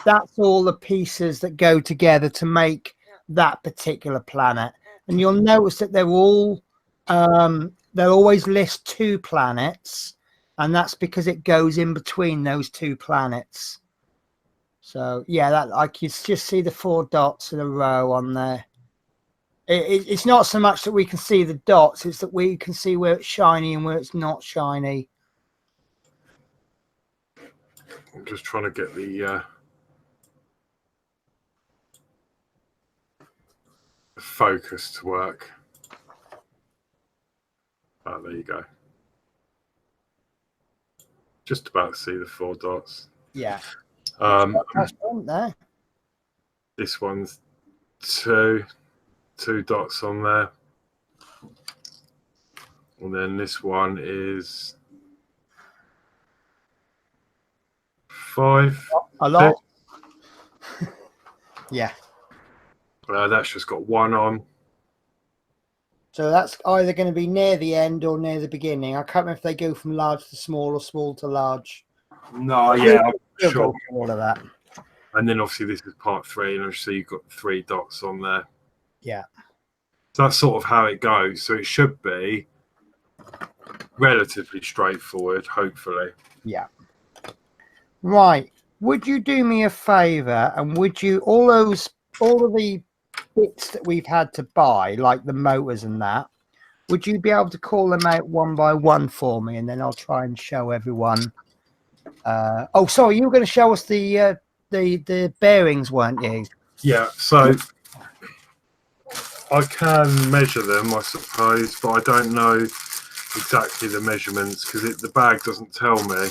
that's all the pieces that go together to make that particular planet. And you'll notice that they're all they'll always list 2 planets, and that's because it goes in between those 2 planets. So yeah, that I can just see the 4 dots in a row on there. It's not so much that we can see the dots, it's that we can see where it's shiny and where it's not shiny. I'm just trying to get the focus to work. Oh, there you go. Just about to see the 4 dots. Yeah. There. This one's 2 dots on there, and then this one is 5. A lot. Yeah. That's just got 1 on. So that's either going to be near the end or near the beginning. I can't remember if they go from large to small or small to large. No, yeah, I'm We'll sure. go through all of that. And then obviously this is part 3, and obviously you've got 3 dots on there. Yeah. So that's sort of how it goes. So it should be relatively straightforward, hopefully. Yeah. Right. Would you do me a favour and would you all of the bits that we've had to buy, like the motors and that, would you be able to call them out one by one for me, and then I'll try and show everyone. Oh, sorry, you were going to show us the bearings, weren't you? Yeah, so I can measure them, I suppose, but I don't know exactly the measurements because the bag doesn't tell me.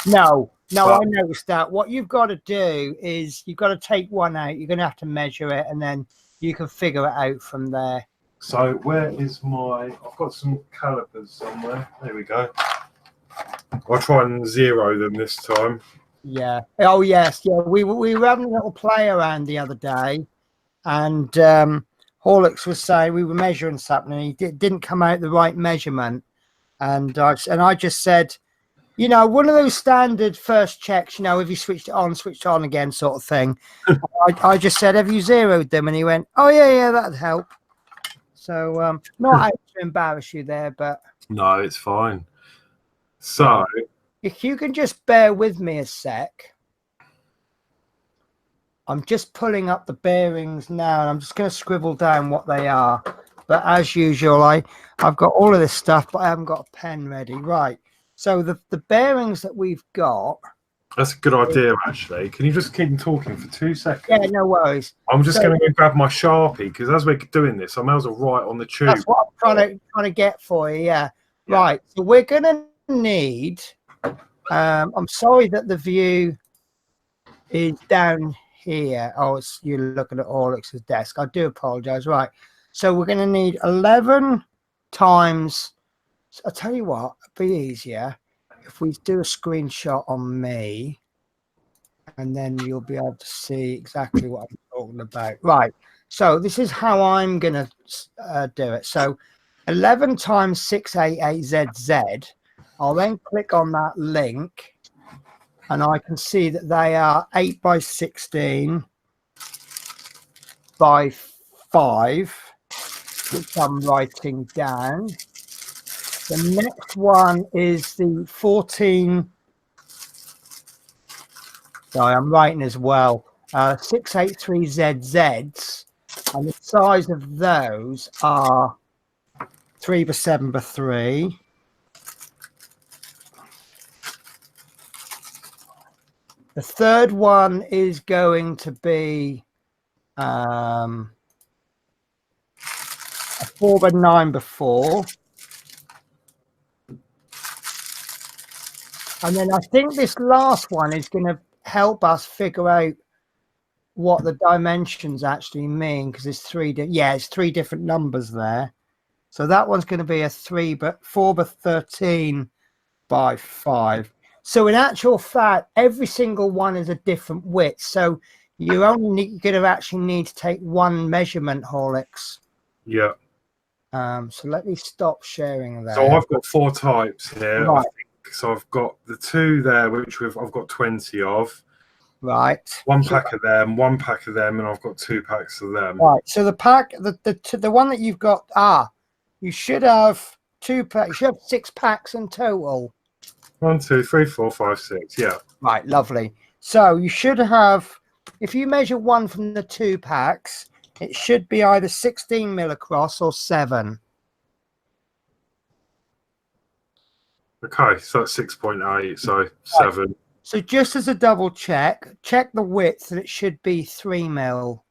No, But I noticed that. What you've got to do is you've got to take one out. You're going to have to measure it, and then you can figure it out from there. so where is my? I've got some calipers somewhere. There we go. I'll try and zero them this time. Yeah. Oh yes. Yeah. We were having a little play around the other day, and Horlicks was saying we were measuring something, and he didn't come out the right measurement, and I just said, you know, one of those standard first checks, you know, if you switched it on, switched on again, sort of thing. I just said, have you zeroed them? And he went, oh yeah, that'd help. So not out to embarrass you there, but No, it's fine. So if you can just bear with me a sec. I'm just pulling up the bearings now, and I'm just going to scribble down what they are. But as usual, I've got all of this stuff, but I haven't got a pen ready. Right. So the bearings that we've got. that's a good idea, actually. Can you just keep talking for 2 seconds? Yeah, no worries. I'm just going to go grab my Sharpie because as we're doing this, I may as well write on the tube. That's what I'm trying to get for you. Yeah. Right. So we're going to need. I'm sorry that the view is down here. Oh, you're looking at Horlicks' desk. I do apologize. Right. So we're going to need 11 times. I'll tell you what, it'd be easier if we do a screenshot on me, and then you'll be able to see exactly what I'm talking about. Right. So this is how I'm going to do it. So 11 times 688ZZ. I'll then click on that link, and I can see that they are 8 by 16 by 5, which I'm writing down. The next one is the 14. Sorry, I'm writing as well. 683ZZs, and the size of those are 3 by 7 by 3. The third one is going to be a 4 by 9 by 4. And then I think this last one is going to help us figure out what the dimensions actually mean, because it's it's 3 different numbers there. So that one's going to be a 4 by 13 by 5. So in actual fact, every single one is a different width. So you're only going to actually need to take one measurement, Horlicks. Yeah. So let me stop sharing that. So I've got 4 types here. Right. I think. So I've got the 2 there, which I've got 20 of. Right. 1 pack of them, 1 pack of them, and I've got 2 packs of them. Right. So the pack, the one that you've got, you should have 2 packs. You should have 6 packs in total. 1, 2, 3, 4, 5, 6. Yeah. Right. Lovely. So you should have, if you measure one from the 2 packs, it should be either 16 mil across or 7. Okay, so that's 6.8, so 7. Right. So just as a double check the width, and it should be 3 mil.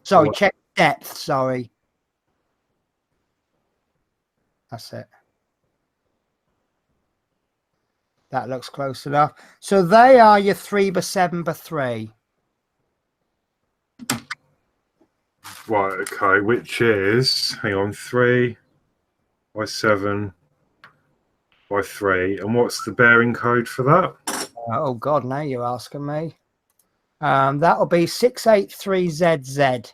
Sorry, check depth, sorry. That's it. That looks close enough. So they are your 3 by 7 by 3. Right, okay, which is, hang on, 3 by 7 by 3. And what's the bearing code for that? Oh God, now you're asking me. That'll be 683ZZ,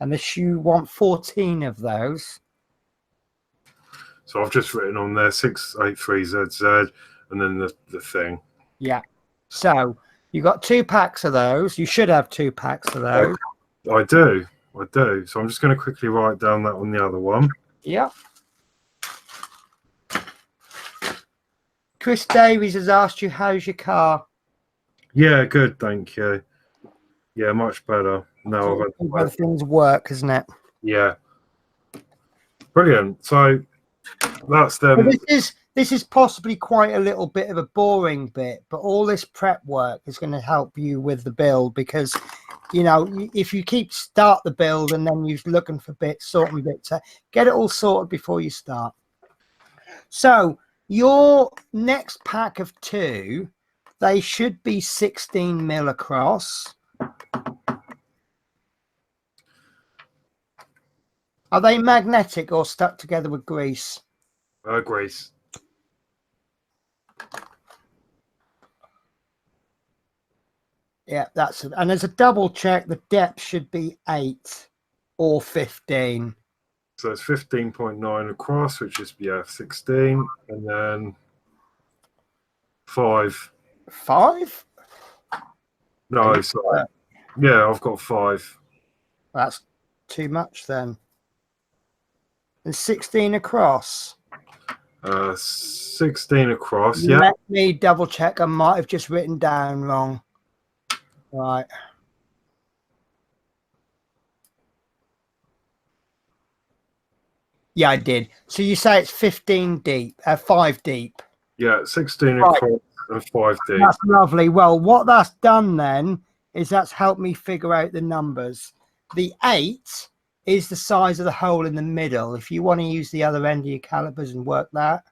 and you want 14 of those. So I've just written on there 683ZZ, and then the thing. Yeah. So you got 2 packs of those. You should have 2 packs of those. I do. So I'm just going to quickly write down that on the other one. Yeah. Chris Davies has asked you, how's your car? Yeah, good, thank you. Yeah, much better. No, Whether things work, isn't it? Yeah. Brilliant. So that's them. Well, this is possibly quite a little bit of a boring bit, but all this prep work is going to help you with the build, because if you start the build and then you're looking for bits, sorting bits, get it all sorted before you start. So your next pack of 2, they should be 16 mil across. Are they magnetic or stuck together with grease? Grease. Yeah, that's it. And as a double check, the depth should be 8 or 15. So it's 15.9 across, which is 16, and then 5. 5? No, sorry. Yeah, I've got 5. That's too much then. And 16 across. 16 across. Yeah. Let me double check. I might have just written down wrong. Right. Yeah, I did. So you say it's 15 deep, 5 deep. Yeah, 16 across and 5 deep. That's lovely. Well, what that's done then is that's helped me figure out the numbers. The 8 is the size of the hole in the middle. If you want to use the other end of your calipers and work that.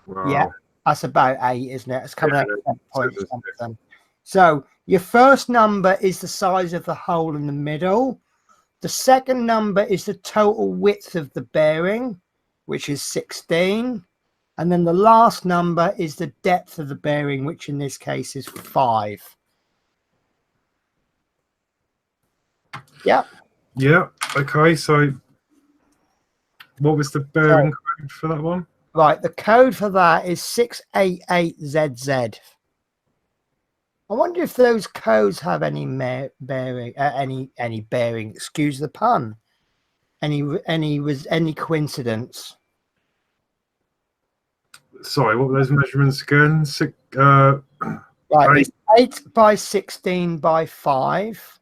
Wow. Yeah, that's about 8, isn't it? It's coming out at 10 points something. So your first number is the size of the hole in the middle. The second number is the total width of the bearing, which is 16. And then the last number is the depth of the bearing, which in this case is 5. Yeah. Yeah. Okay. So what was the bearing code for that one? Right. The code for that is 688ZZ. I wonder if those codes have any bearing, any bearing. Excuse the pun. Any coincidence? Sorry, what were those measurements again? Right, it's 8 by 16 by 5.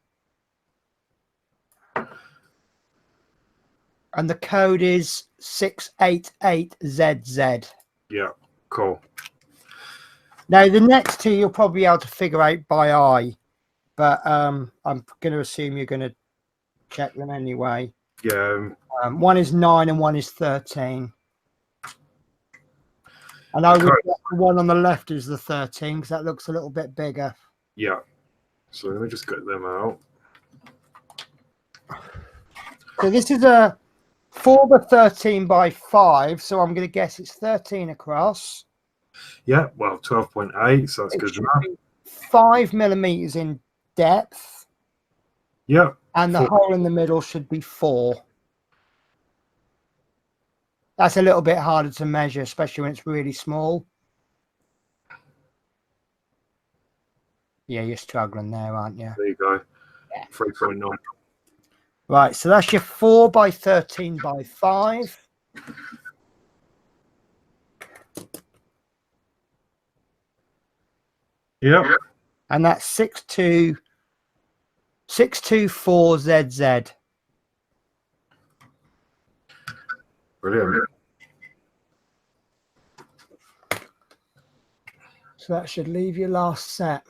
And the code is 688ZZ. Yeah, cool. Now, the next 2 you'll probably be able to figure out by eye, but I'm going to assume you're going to check them anyway. Yeah. One is 9 and one is 13. And I would guess the one on the left is the 13 because that looks a little bit bigger. Yeah. So let me just get them out. So this is a 4 by 13 by 5. So I'm going to guess it's 13 across. Yeah, well, 12.8, so that's good enough. 5 millimeters in depth. Yeah. And the hole in the middle should be 4. That's a little bit harder to measure, especially when it's really small. Yeah, you're struggling there, aren't you? There you go. Yeah. 3.9. Right, so that's your 4 by 13 by 5. Yeah. And that's 624ZZ. Brilliant. So that should leave your last set.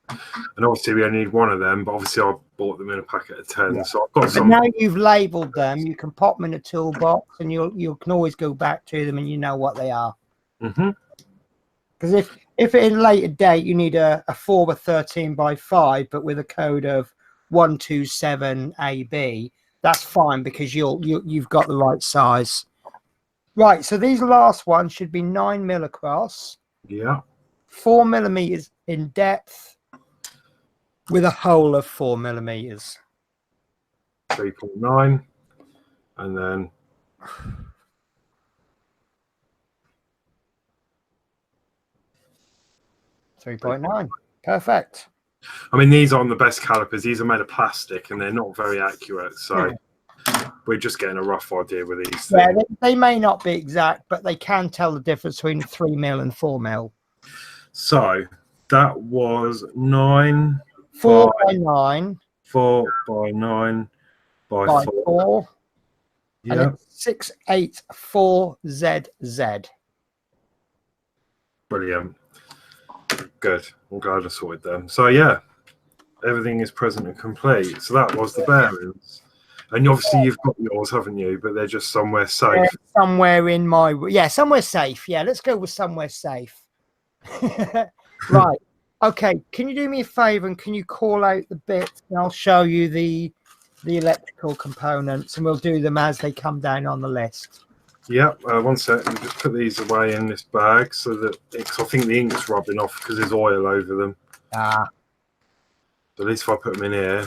And obviously we only need one of them, but obviously I bought them in a packet of 10, Yeah. so I've got some. But now you've labelled them, you can pop them in a toolbox, and you can always go back to them, and you know what they are. Because if at a later date you need a 4 by 13 by 5, but with a code of 127AB, that's fine because you've got the right size. Right, so these last ones should be 9 mil across, Yeah. 4 millimeters in depth, with a hole of 4 millimeters. 3.9, and then 3.9. Perfect. I mean, these aren't the best calipers. These are made of plastic and they're not very accurate. So we're just getting a rough idea with these Yeah, things. they may not be exact, but they can tell the difference between 3 mil and 4 mil. So that was 9 4 by by 9 4 by 9 by by 4. 4. And Yeah, it's 684ZZ. brilliant. Good. I'm glad I sorted them. So yeah, everything is present and complete. So that was the bearings. And obviously you've got yours, haven't you? But they're just somewhere safe. Yeah, somewhere in my, somewhere safe. Yeah, let's go with somewhere safe. Right. Okay. Can you do me a favor and can you call out the bits and I'll show you the electrical components and we'll do them as they come down on the list. Yeah, one sec. Let me just put these away in this bag so that I think the ink's rubbing off because there's oil over them. Ah. So at least if I put them in here,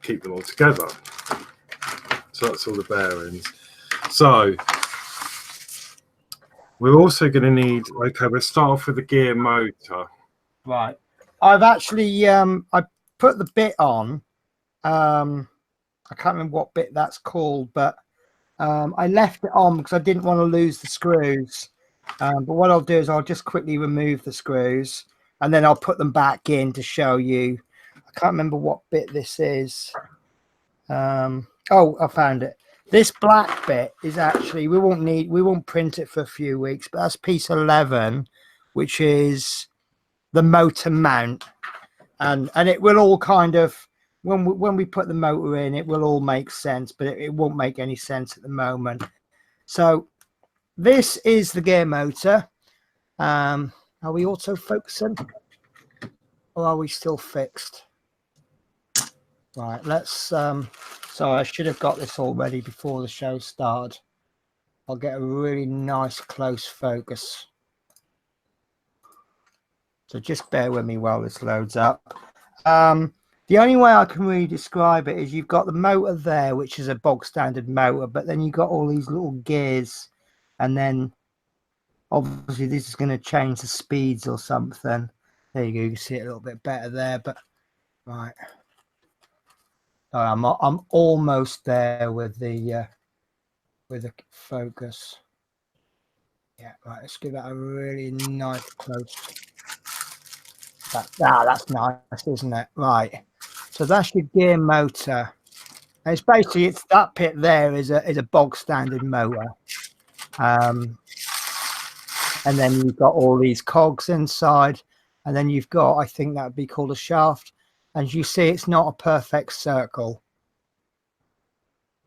keep them all together. So that's all the bearings. So we're also going to need, okay, let's start off with the gear motor. Right. I've actually I put the bit on. I can't remember what bit that's called, but I left it on because I didn't want to lose the screws. But what I'll do is I'll just quickly remove the screws and then I'll put them back in to show you. I can't remember what bit this is. Oh, I found it. This black bit is actually, we won't print it for a few weeks, but that's piece 11, which is the motor mount. And it will all kind of, when we put the motor in, it will all make sense, but it won't make any sense at the moment. So this is the gear motor. Are we auto focusing or are we still fixed? Right, let's sorry, I should have got this all ready before the show started. I'll get a really nice close focus. So just bear with me while this loads up. The only way I can really describe it is you've got the motor there, which is a bog standard motor, but then you've got all these little gears, and then obviously this is going to change the speeds or something. There you go, you can see it a little bit better there, but right. I'm almost there with the focus. Yeah, right, let's give that a really nice close. That's nice, isn't it? Right. So that's your gear motor. And it's basically that bit there is a bog standard motor. And then you've got all these cogs inside, and then you've got, I think that would be called a shaft. And you see it's not a perfect circle.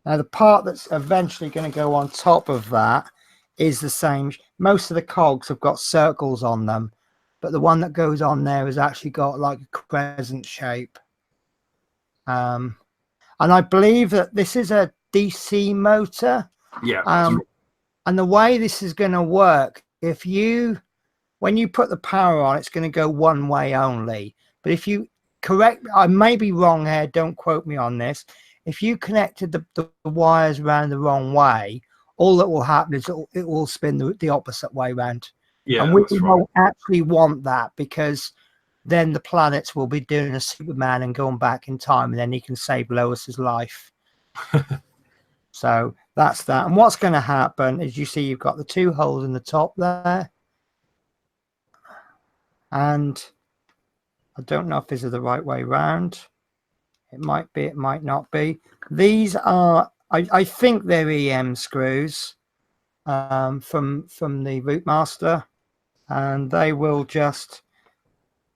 Now the part that's eventually going to go on top of that is the same. Most of the cogs have got circles on them, but the one that goes on there has actually got like a crescent shape. And I believe that this is a DC motor. Yeah. And the way this is going to work, when you put the power on, it's going to go one way only. But if you I may be wrong here, don't quote me on this. If you connected the wires around the wrong way, all that will happen is it will spin the opposite way around. Yeah, and we that's right. won't actually want that, because then the planets will be doing a Superman and going back in time, and then he can save Lois's life. So that's that. And what's going to happen is, you see you've got the two holes in the top there. And I don't know if this is the right way round. It might be, it might not be. These are, I think they're EM screws from the Rootmaster, and they will just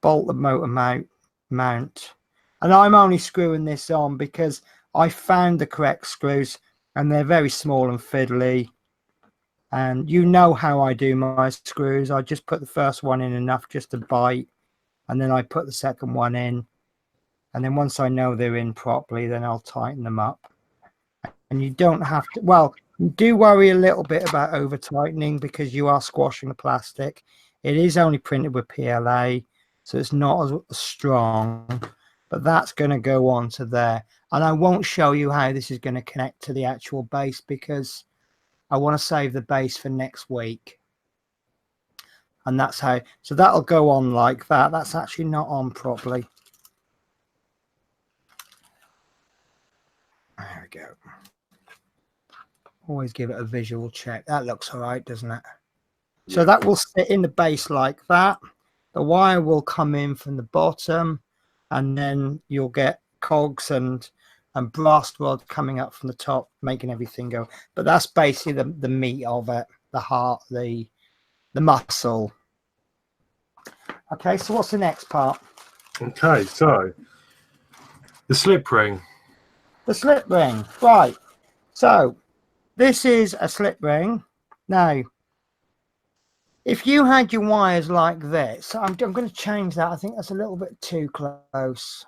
bolt the motor mount. And I'm only screwing this on because I found the correct screws, and they're very small and fiddly. And you know how I do my screws. I just put the first one in enough just to bite, and then I put the second one in. And then once I know they're in properly, then I'll tighten them up. and you don't have to. Well, you do worry a little bit about over tightening because you are squashing the plastic. It is only printed with PLA, so it's not as strong, but that's going to go on to there. And I won't show you how this is going to connect to the actual base because I want to save the base for next week. And that's how, so that'll go on like that. That's actually not on properly. There we go. Always give it a visual check. That looks all right, doesn't it? Yeah. So that will sit in the base like that. The wire will come in from the bottom, and then you'll get cogs and brass rod coming up from the top, making everything go. But that's basically the meat of it, the heart, the muscle. Okay, so what's the next part? Okay, so the slip ring. The slip ring, right. So this is a slip ring. Now, if you had your wires like this, I'm going to change that. I think that's a little bit too close.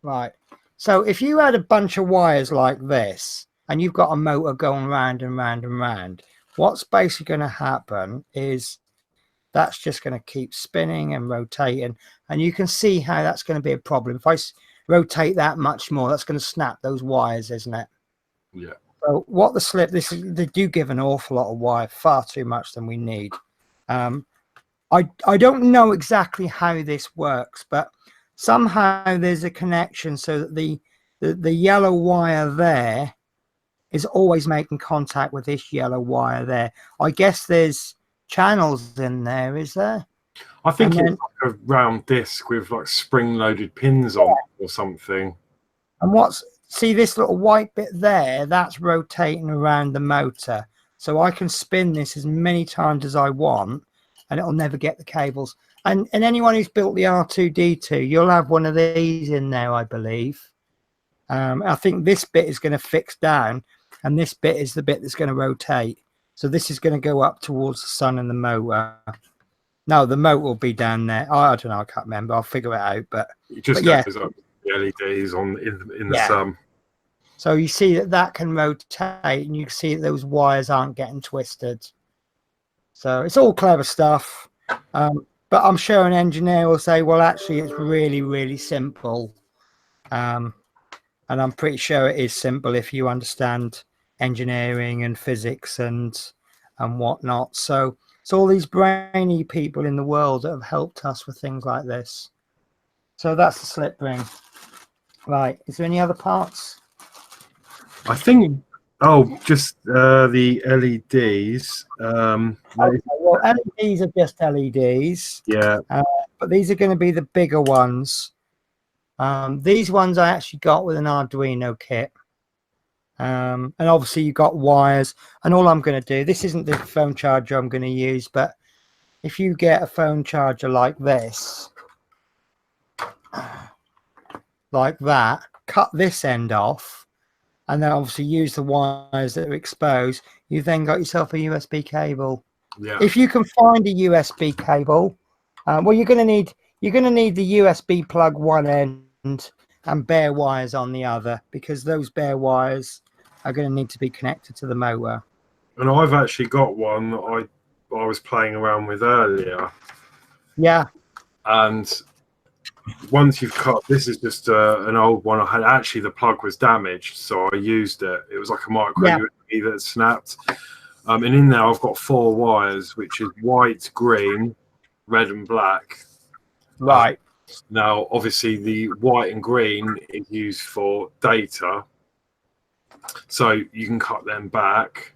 Right. So if you had a bunch of wires like this, and you've got a motor going round and round and round, what's basically going to happen is that's just going to keep spinning and rotating. And you can see how that's going to be a problem. If I rotate that much more, that's going to snap those wires, isn't it? Yeah. So what the slip, they do give an awful lot of wire, far too much than we need. I don't know exactly how this works, but somehow there's a connection so that the yellow wire there is always making contact with this yellow wire there. I guess there's channels in there, is there? I think it's like a round disc with like spring-loaded pins on it or something. And see this little white bit there, that's rotating around the motor. So I can spin this as many times as I want, and it'll never get the cables. And anyone who's built the R2D2, you'll have one of these in there, I believe. I think this bit is going to fix down, and this bit is the bit that's going to rotate. So this is going to go up towards the sun and the motor. No, the motor will be down there. Oh, I don't know. I can't remember. I'll figure it out. But it just goes up the LEDs in the sun. So you see that can rotate, and you can see that those wires aren't getting twisted. So it's all clever stuff. But I'm sure an engineer will say, well, actually, it's really, really simple. And I'm pretty sure it is simple if you understand engineering and physics and whatnot. So it's all these brainy people in the world that have helped us with things like this. So that's the slip ring. Right. Is there any other parts? I think, just the LEDs. Okay, well, LEDs are just LEDs. Yeah. But these are going to be the bigger ones. These ones I actually got with an Arduino kit. And obviously you got wires. And all I'm going to do, this isn't the phone charger I'm going to use, but if you get a phone charger like this, like that, cut this end off, and then obviously use the wires that are exposed, you've then got yourself a USB cable. Yeah. If you can find a USB cable, well, you're going to need the USB plug one end and bare wires on the other, because those bare wires are going to need to be connected to the motor. And I've actually got one that I was playing around with earlier. Yeah. And once you've cut, this is just an old one I had. Actually, the plug was damaged, so I used it. It was like a micro USB that snapped. And in there, I've got 4 wires, which is white, green, red, and black. Right. Now, obviously, the white and green is used for data, so you can cut them back,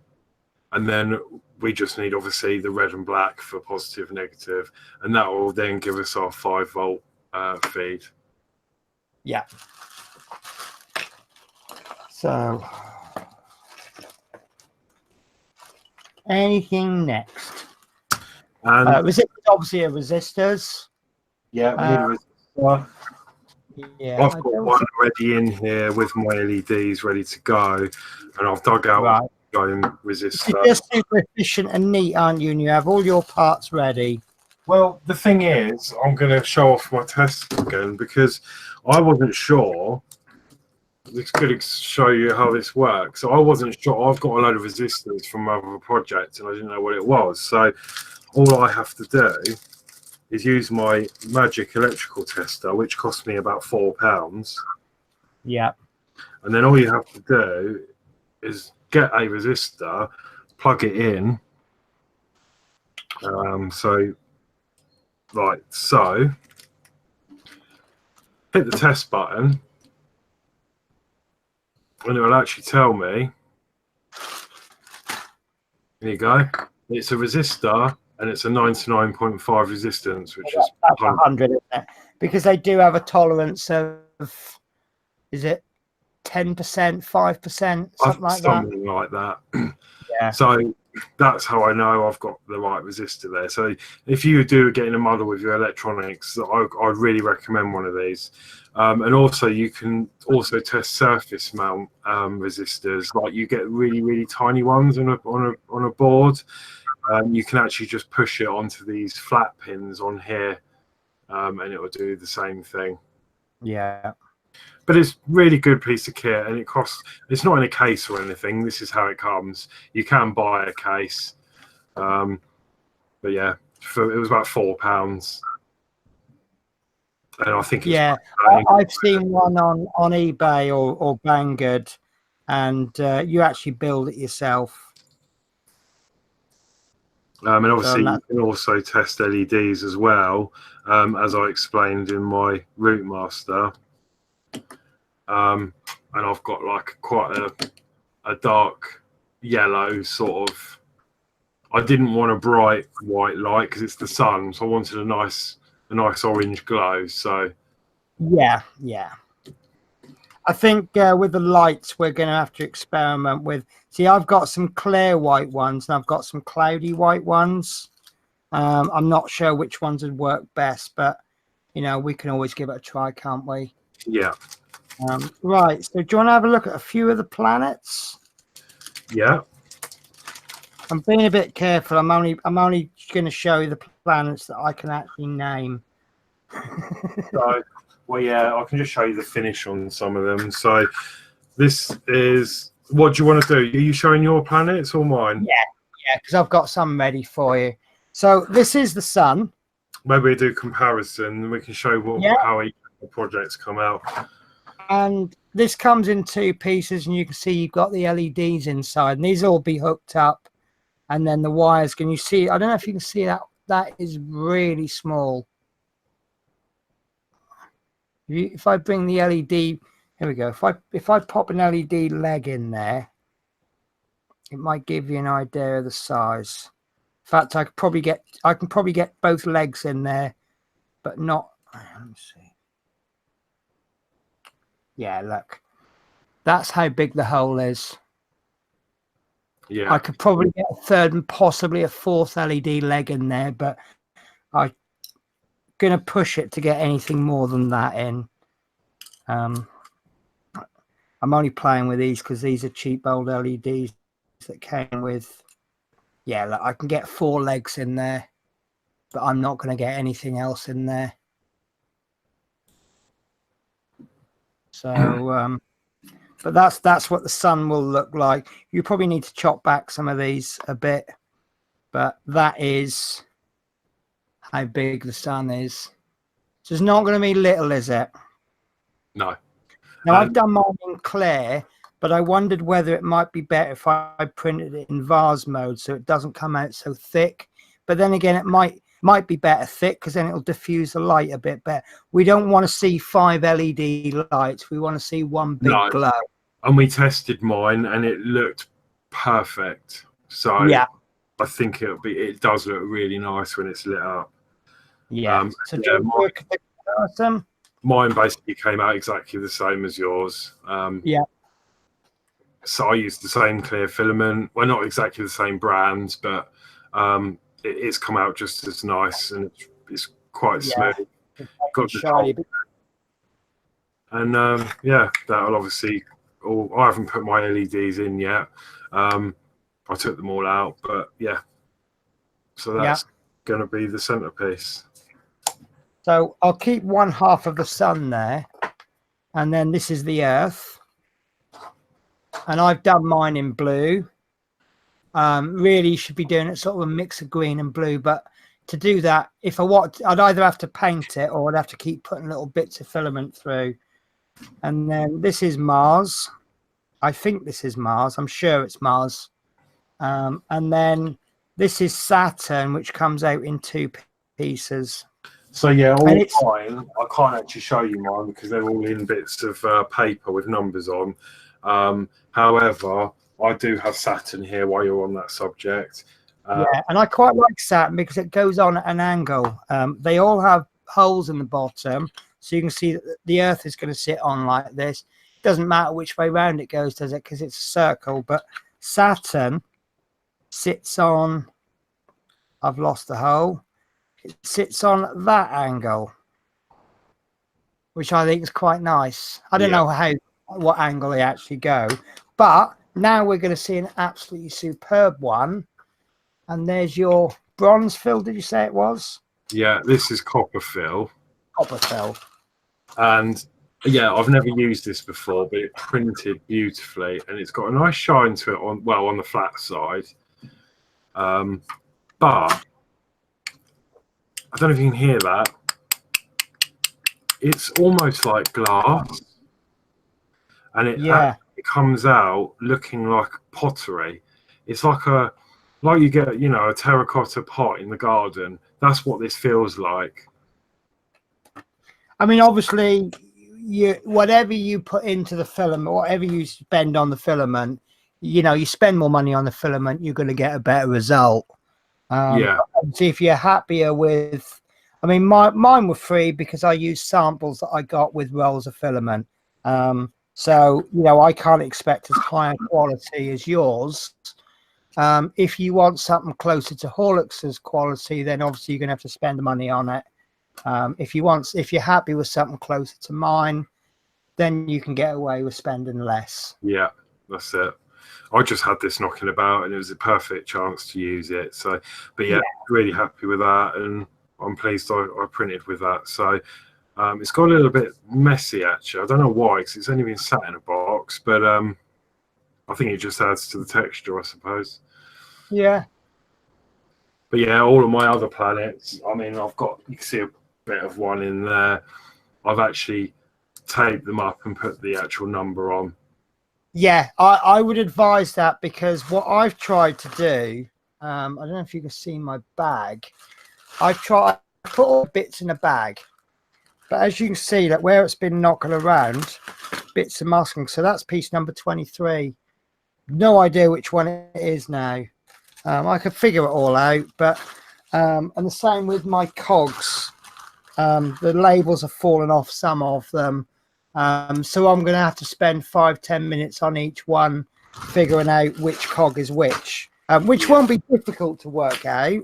and then we just need, obviously, the red and black for positive, negative, and that will then give us our 5-volt feed. Yeah. So, anything next? And obviously a resistors. Yeah, we need a resistor. Yeah, I've got one already in here with my LEDs ready to go, and I've dug out a going resistor. You're just super efficient and neat, aren't you? And you have all your parts ready. Well, the thing is, I'm going to show off my test again because I wasn't sure it's good to show you how this works. So I wasn't sure. I've got a load of resistors from other projects, and I didn't know what it was. So all I have to do is use my magic electrical tester, which cost me about £4. Yeah. And then all you have to do is get a resistor, plug it in. So hit the test button, and it will actually tell me. There you go. It's a resistor, and it's a 99.5 resistance, which is 100, isn't it? Because they do have a tolerance of, is it 10%, 5%, something like that. Yeah. So that's how I know I've got the right resistor there. So if you do getting a model with your electronics, I'd really recommend one of these. And also you can also test surface mount resistors. Like you get really tiny ones on a board. You can actually just push it onto these flat pins on here, and it will do the same thing. Yeah. But it's really good piece of kit, and it's not in a case or anything. This is how it comes. You can buy a case, but yeah, it was about £4, and I think I've seen one on eBay or Banggood, and you actually build it yourself. And obviously you can also test LEDs as well, as I explained in my Route Master. And I've got like quite a dark yellow sort of. I didn't want a bright white light because it's the sun, so I wanted a nice orange glow. So yeah. I think with the lights, we're going to have to experiment with. See, I've got some clear white ones, and I've got some cloudy white ones. I'm not sure which ones would work best, but we can always give it a try, can't we? Yeah. Right. So, do you want to have a look at a few of the planets? Yeah. I'm being a bit careful. I'm only going to show you the planets that I can actually name. So, well, yeah, I can just show you the finish on some of them. So, this is. What do you want to do? Are you showing your planets or mine? Yeah, because I've got some ready for you. So this is the sun. Maybe we do comparison, and we can show how each projects come out. And this comes in 2 pieces, and you can see you've got the LEDs inside, and these will all be hooked up, and then the wires. Can you see? I don't know if you can see that. That is really small. If I bring the LED, here we go. If I pop an LED leg in there, it might give you an idea of the size. In fact, I can probably get both legs in there, but not. Let me see. Yeah, look. That's how big the hole is. Yeah. I could probably get a third and possibly a 4th LED leg in there, but I'm going to push it to get anything more than that in. I'm only playing with these because these are cheap old LEDs that came with. Yeah, look, I can get 4 legs in there, but I'm not going to get anything else in there. So, but that's what the sun will look like. You probably need to chop back some of these a bit, but that is how big the sun is. So it's not going to be little, is it? No. Now, I've done mine in clear, but I wondered whether it might be better if I printed it in vase mode so it doesn't come out so thick. But then again, it might be better thick because then it'll diffuse the light a bit better. We don't want to see 5 LED lights. We want to see one big glow. And we tested mine, and it looked perfect. So yeah, I think it does look really nice when it's lit up. Yeah. So do you work at the comparison? Mine basically came out exactly the same as yours. Yeah. So I used the same clear filament. Well, not exactly the same brands, but it's come out just as nice, and it's quite smooth. Got the shiny. And that'll obviously. I haven't put my LEDs in yet. I took them all out, but yeah. So that's going to be the centerpiece. So I'll keep one half of the sun there, and then this is the Earth. and I've done mine in blue. Really, you should be doing it sort of a mix of green and blue, but to do that, if I want, I'd either have to paint it or I'd have to keep putting little bits of filament through. And then this is Mars. I think this is Mars. I'm sure it's Mars. And then this is Saturn, which comes out in 2 pieces. So yeah, all And it's mine, I can't actually show you mine because they're all in bits of paper with numbers on. However, I do have Saturn here while you're on that subject. yeah, and I quite like Saturn because it goes on at an angle. They all have holes in the bottom, so you can see that the Earth is going to sit on like this. It doesn't matter which way round it goes, does it? Because it's a circle. But Saturn sits on, I've lost the hole. It sits on that angle, which I think is quite nice. I don't know what angle they actually go, but now we're going to see an absolutely superb one. And there's your bronze fill. Did you say it was? Yeah, this is copper fill. Copper fill. And yeah, I've never used this before, but it's printed beautifully, and it's got a nice shine to it on the flat side. But I don't know if you can hear that. It's almost like glass, and it comes out looking like pottery. It's like you get, a terracotta pot in the garden. That's what this feels like. I mean, obviously, whatever you put into the filament, whatever you spend on the filament, you spend more money on the filament, you're going to get a better result. See if you're happier with, I mean, mine were free because I used samples that I got with rolls of filament. So, I can't expect as high a quality as yours. If you want something closer to Horlicks's quality, then obviously you're going to have to spend the money on it. If you're happy with something closer to mine, then you can get away with spending less. Yeah, that's it. I just had this knocking about, and it was a perfect chance to use it. So, but yeah, really happy with that, and I'm pleased I printed with that. So, it's got a little bit messy actually. I don't know why, because it's only been sat in a box, but I think it just adds to the texture, I suppose. Yeah. But yeah, all of my other planets, I mean, you can see a bit of one in there. I've actually taped them up and put the actual number on. Yeah, I would advise that, because what I've tried to do, I don't know if you can see my bag. I put all the bits in a bag, but as you can see, that where it's been knocking around, bits of masking. So that's piece number 23. No idea which one it is now. I could figure it all out, but and the same with my cogs. The labels have fallen off some of them. So I'm going to have to spend 5-10 minutes on each one, figuring out which cog is which won't be difficult to work out,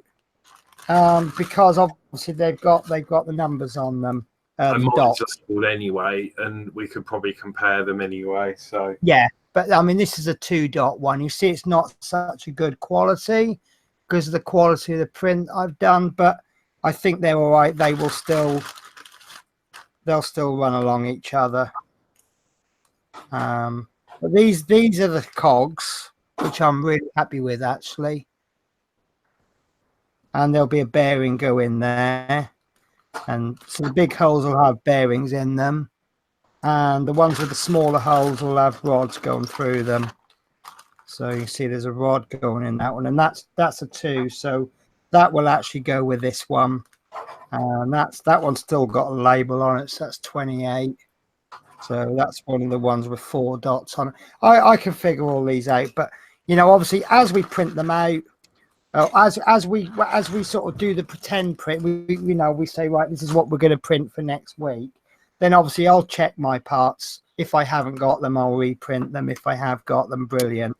because obviously they've got the numbers on them. And mine's just all anyway, and we could probably compare them anyway. So yeah, but I mean, this is a 2-dot one. You see, it's not such a good quality because of the quality of the print I've done, but I think they're all right. They'll still run along each other. But these are the cogs, which I'm really happy with actually. And there'll be a bearing go in there, and so the big holes will have bearings in them, and the ones with the smaller holes will have rods going through them. So you see there's a rod going in that one, and that's a 2, so that will actually go with this one. And that one's still got a label on it, so that's 28. So that's one of the ones with 4 dots on it. I can figure all these out, but obviously as we print them out, as we sort of do the pretend print, we say, right, this is what we're going to print for next week. Then obviously I'll check my parts. If I haven't got them, I'll reprint them. If I have got them, brilliant.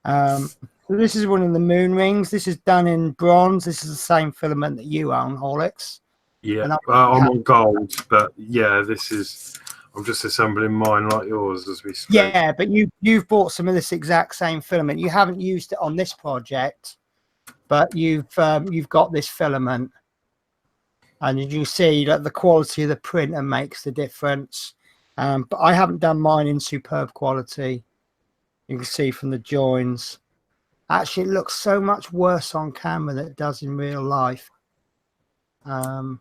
So this is one of the moon rings. This is done in bronze. This is the same filament that you own, Horlicks. Yeah, I'm on gold, but yeah, I'm just assembling mine like yours as we speak. Yeah, but you've bought some of this exact same filament. You haven't used it on this project, but you've got this filament, and you see that the quality of the printer makes the difference. But I haven't done mine in superb quality. You can see from the joins. Actually, it looks so much worse on camera than it does in real life. But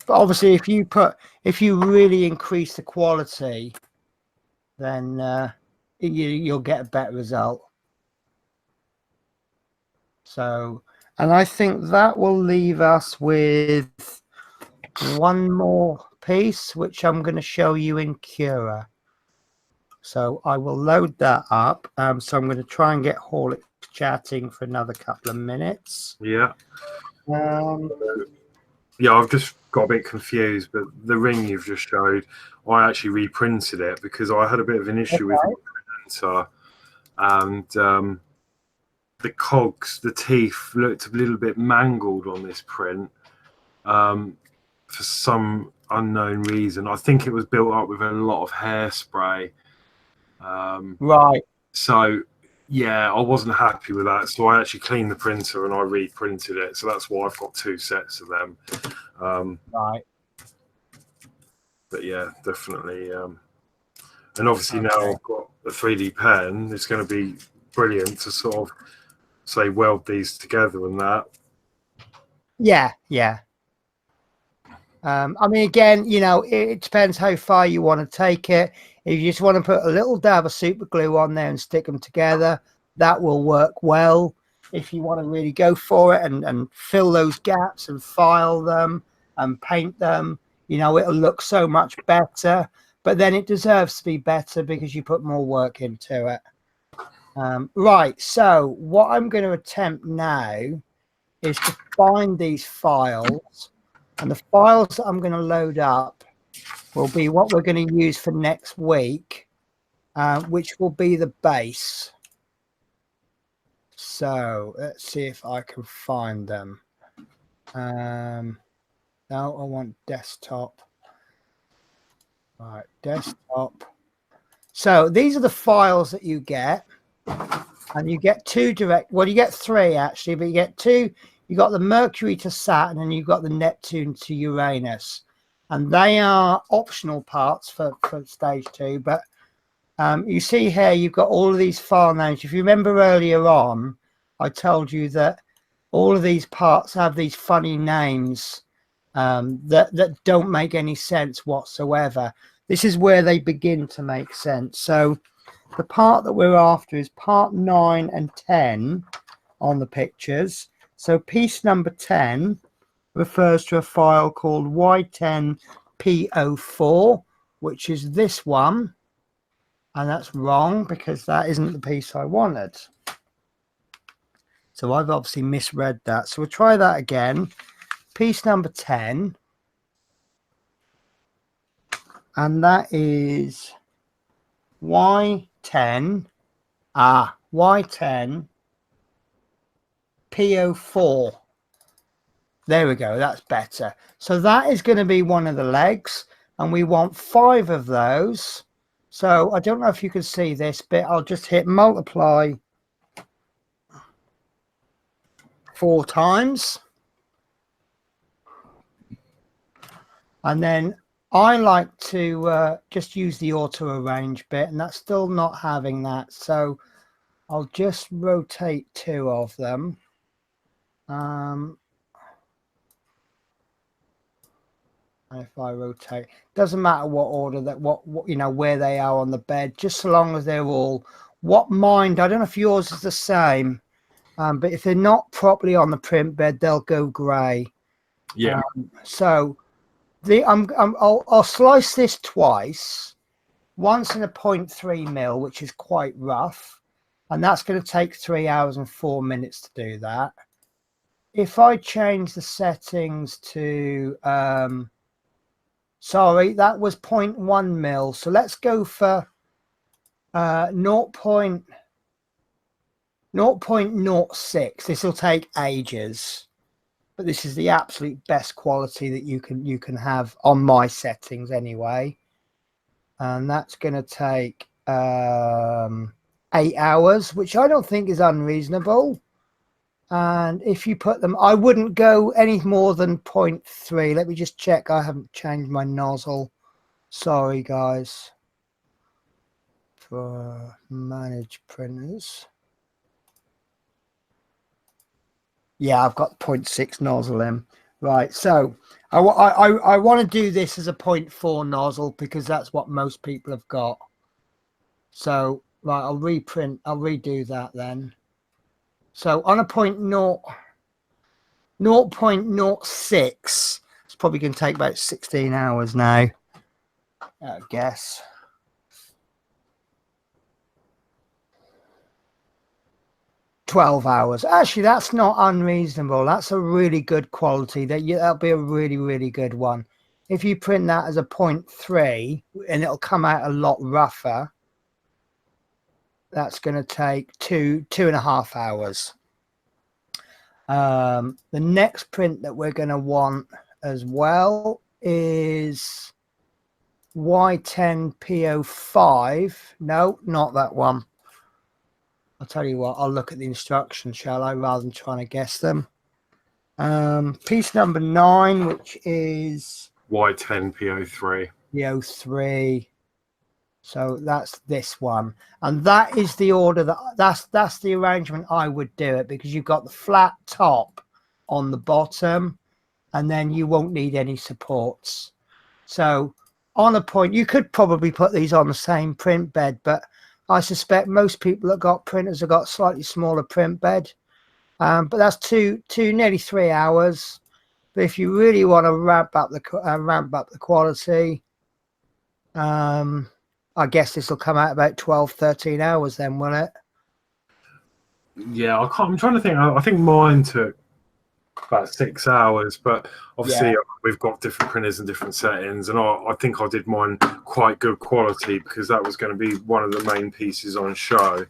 obviously, if you really increase the quality, then you'll get a better result. So, and I think that will leave us with one more piece, which I'm going to show you in Cura. So I will load that up. So I'm going to try and get Horlicks chatting for another couple of minutes. Yeah. Um, Yeah, I've just got a bit confused, but the ring you've just showed, I actually reprinted it because I had a bit of an issue with my printer, and the cogs, the teeth looked a little bit mangled on this print for some unknown reason. I think it was built up with a lot of hairspray. Right. So yeah, I wasn't happy with that. So I actually cleaned the printer and I reprinted it. So that's why I've got two sets of them. Right. But yeah, definitely. And obviously now I've got a 3D pen. It's going to be brilliant to sort of say weld these together and that. Yeah. Yeah. I mean, again, you know, it depends how far you want to take it. If you just want to put a little dab of super glue on there and stick them together, that will work well. If you want to really go for it and fill those gaps and file them and paint them, you know, it'll look so much better. But then it deserves to be better because you put more work into it. Right. So what I'm going to attempt now is to find these files. And the files that I'm going to load up will be what we're going to use for next week, which will be the base. So let's see if I can find them. No, I want desktop. All right, desktop. So these are the files that you get. And you get two direct, well, you get three actually, but you get two. You got the Mercury to Saturn and you've got the Neptune to Uranus. And they are optional parts for stage 2. But you see here, you've got all of these file names. If you remember earlier on, I told you that all of these parts have these funny names that don't make any sense whatsoever. This is where they begin to make sense. So the part that we're after is part 9 and 10 on the pictures. So piece number 10 refers to a file called Y10P04, which is this one. And that's wrong because that isn't the piece I wanted. So I've obviously misread that. So we'll try that again. Piece number 10. And that is Y10. Y10 P04. There we go. That's better. So that is going to be one of the legs. And we want 5 of those. So I don't know if you can see this bit. I'll just hit multiply 4 times. And then I like to just use the auto arrange bit, and that's still not having that. So I'll just rotate 2 of them. If I rotate, doesn't matter what order that what you know where they are on the bed, just so long as they're all what mind. I don't know if yours is the same, but if they're not properly on the print bed, they'll go grey. Yeah. So I'll slice this twice, once in a 0.3 mil, which is quite rough, and that's going to take 3 hours and 4 minutes to do that. If I change the settings to sorry, that was 0.1 mil. So let's go for 0.06. This will take ages, but this is the absolute best quality that you can have on my settings anyway. And that's going to take 8 hours, which I don't think is unreasonable. And if you put them, I wouldn't go any more than 0.3. Let me just check. I haven't changed my nozzle. Sorry, guys. for manage printers. Yeah, I've got 0.6 nozzle in. Right, so I want to do this as a 0.4 nozzle because that's what most people have got. So, right, I'll redo that then. So on a 0.06, it's probably going to take about 16 hours now, I guess. $12 hours. Actually, that's not unreasonable. That's a really good quality. That'll be a really good one. If you print that as a 0.3, and it'll come out a lot rougher, that's going to take 2.5 hours. The next print that we're going to want as well is Y10PO5. No, not that one. I'll tell you what, I'll look at the instructions, shall I, rather than trying to guess them. Piece number 9, which is Y10PO3. PO3. So that's this one. And that is the order that's the arrangement I would do it, because you've got the flat top on the bottom and then you won't need any supports. So on a point, you could probably put these on the same print bed, but I suspect most people that got printers have got slightly smaller print bed. But that's nearly 3 hours. But if you really want to ramp up the quality, I guess this will come out about 12-13 hours then, will it? Yeah, I'm trying to think. I think mine took about 6 hours, but obviously we've got different printers and different settings, and I think I did mine quite good quality because that was going to be one of the main pieces on show.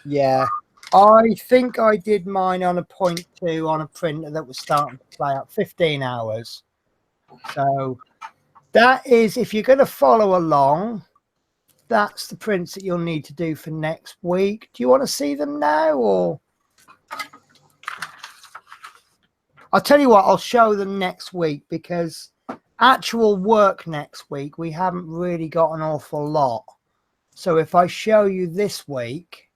Yeah, I think I did mine on a 0.2 on a printer that was starting to play up 15 hours. So that is, if you're going to follow along, that's the prints that you'll need to do for next week. Do you want to see them now, or I'll tell you what, I'll show them next week, because actual work next week, we haven't really got an awful lot. So if I show you this week,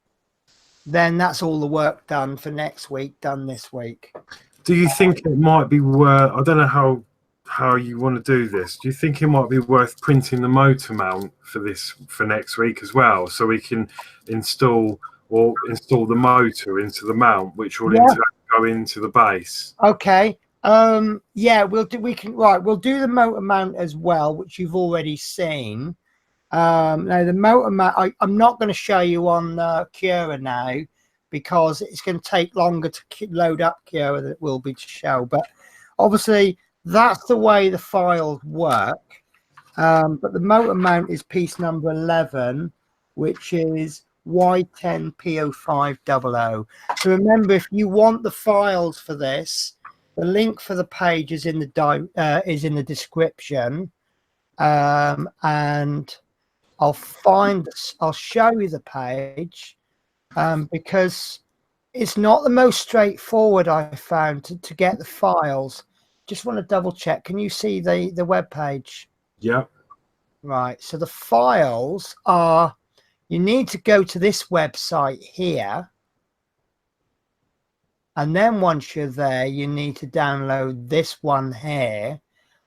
then that's all the work done for next week, done this week. Do you think it might be worth, I don't know how you want to do this. Do you think it might be worth printing the motor mount for next week as well, so we can install the motor into the mount, which will go into the base? Okay. Yeah, we'll do the motor mount as well, which you've already seen. Now the motor mount, I'm not going to show you on Cura now, because it's going to take longer to load up Cura than it will be to show. But obviously that's the way the files work. But the motor mount is piece number 11, which is Y10PO500. So remember, if you want the files for this, the link for the page is in the description, and I'll show you the page, because it's not the most straightforward I found to get the files. Just want to double check. Can you see the web page? Yeah. Right. So the files are, you need to go to this website here. And then once you're there, you need to download this one here,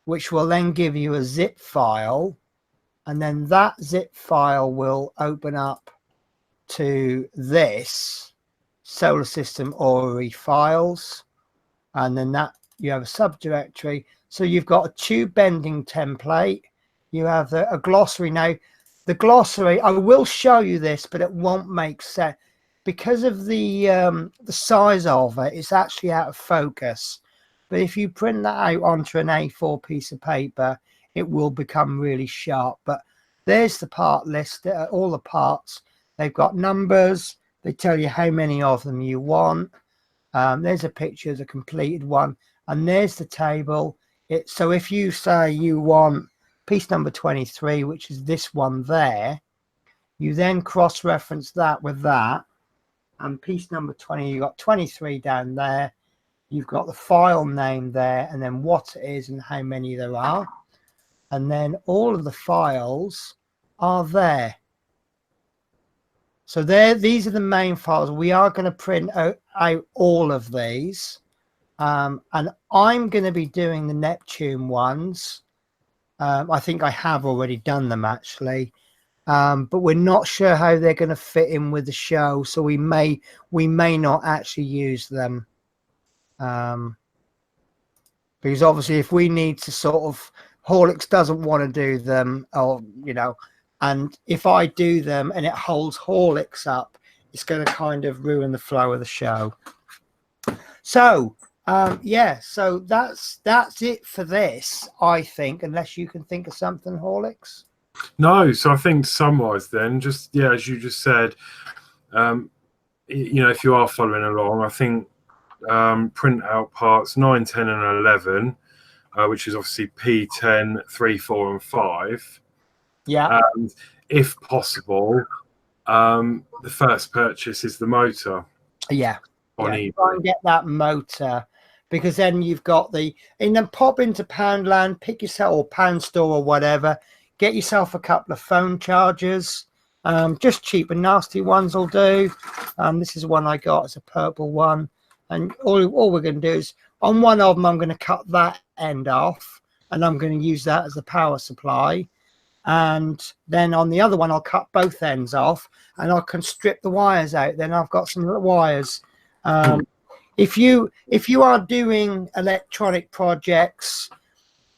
which will then give you a zip file. And then that zip file will open up to this Solar System Orrery files. And then that you have a subdirectory. So you've got a tube bending template. You have a glossary. Now, the glossary, I will show you this, but it won't make sense because of the size of it. It's actually out of focus. But if you print that out onto an A4 piece of paper, it will become really sharp. But there's the part list, all the parts. They've got numbers. They tell you how many of them you want. There's a picture of the completed one. And there's the table. So if you say you want piece number 23, which is this one there, you then cross-reference that with that. And piece number 20, you've got 23 down there. You've got the file name there, and then what it is and how many there are. And then all of the files are there. So these are the main files. We are going to print out all of these. And I'm going to be doing the Neptune ones. I think I have already done them actually. But we're not sure how they're going to fit in with the show. So we may not actually use them. Because obviously if we need to sort of, Horlicks doesn't want to do them, or, you know, and if I do them and it holds Horlicks up, it's going to kind of ruin the flow of the show. So, yeah, so that's it for this, I think, unless you can think of something, Horlicks. No, so I think to summarize then, just, yeah, as you just said, you know, if you are following along, I think print out parts 9, 10, and 11, which is obviously P10, 3, 4, and 5. Yeah. And if possible, the first purchase is the motor. Yeah. On eBay. Try and get that motor, because then you've got and then pop into Poundland, pick yourself, or Pound Store or whatever, get yourself a couple of phone chargers. Just cheap and nasty ones will do. This is one I got. It's a purple one. And all we're going to do is, on one of them, I'm going to cut that end off, and I'm going to use that as the power supply. And then on the other one, I'll cut both ends off, and I can strip the wires out. Then I've got some little wires. If you are doing electronic projects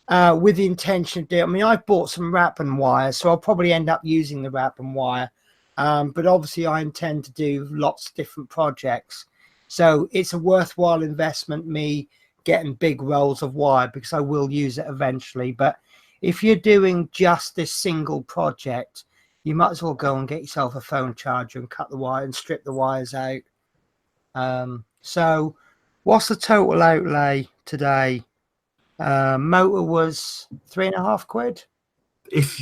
with the intention of doing, I mean, I've bought some wrap and wire, so I'll probably end up using the wrap and wire. But obviously, I intend to do lots of different projects. So it's a worthwhile investment, me getting big rolls of wire, because I will use it eventually. But if you're doing just this single project, you might as well go and get yourself a phone charger and cut the wire and strip the wires out. So what's the total outlay today? Motor was £3.50. if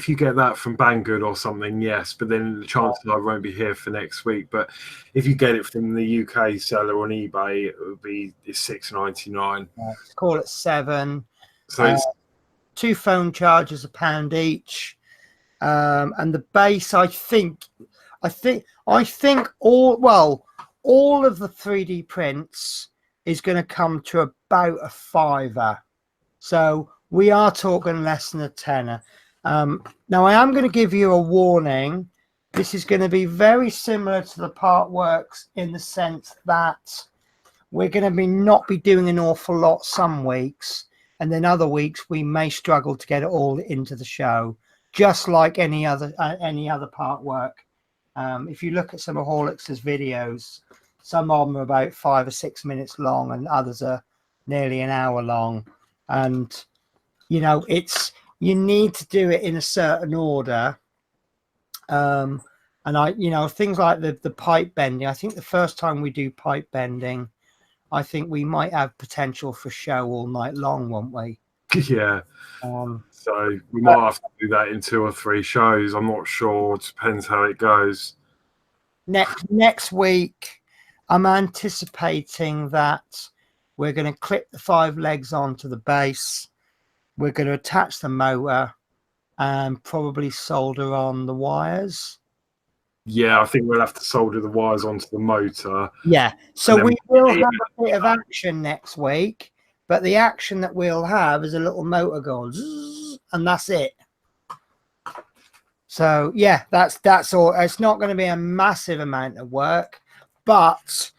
you get that from Banggood or something, yes, but then the chances I won't be here for next week. But if you get it from the UK seller on eBay, it would be £6.99. Let's call it £7. So it's 2 phone chargers, £1 each, and the base, I think all of the 3D prints is going to come to about a £5. So we are talking less than a tenner. Now I am going to give you a warning. This is going to be very similar to the part works in the sense that we're going to not be doing an awful lot some weeks, and then other weeks we may struggle to get it all into the show, just like any other part work. If you look at some of Horlicks's videos, some of them are about 5 or 6 minutes long, and others are nearly an hour long. And you know, you need to do it in a certain order. And things like the pipe bending. I think the first time we do pipe bending, I think we might have potential for show all night long, won't we? Yeah. So we might have to do that in 2 or 3 shows. I'm not sure. It depends how it goes. Next week, I'm anticipating that we're going to clip the 5 legs onto the base. We're going to attach the motor and probably solder on the wires. Yeah, I think we'll have to solder the wires onto the motor. Yeah, so we will have a bit of action next week, but the action that we'll have is a little motor going zzz, and that's it. So yeah, that's all. It's not going to be a massive amount of work, but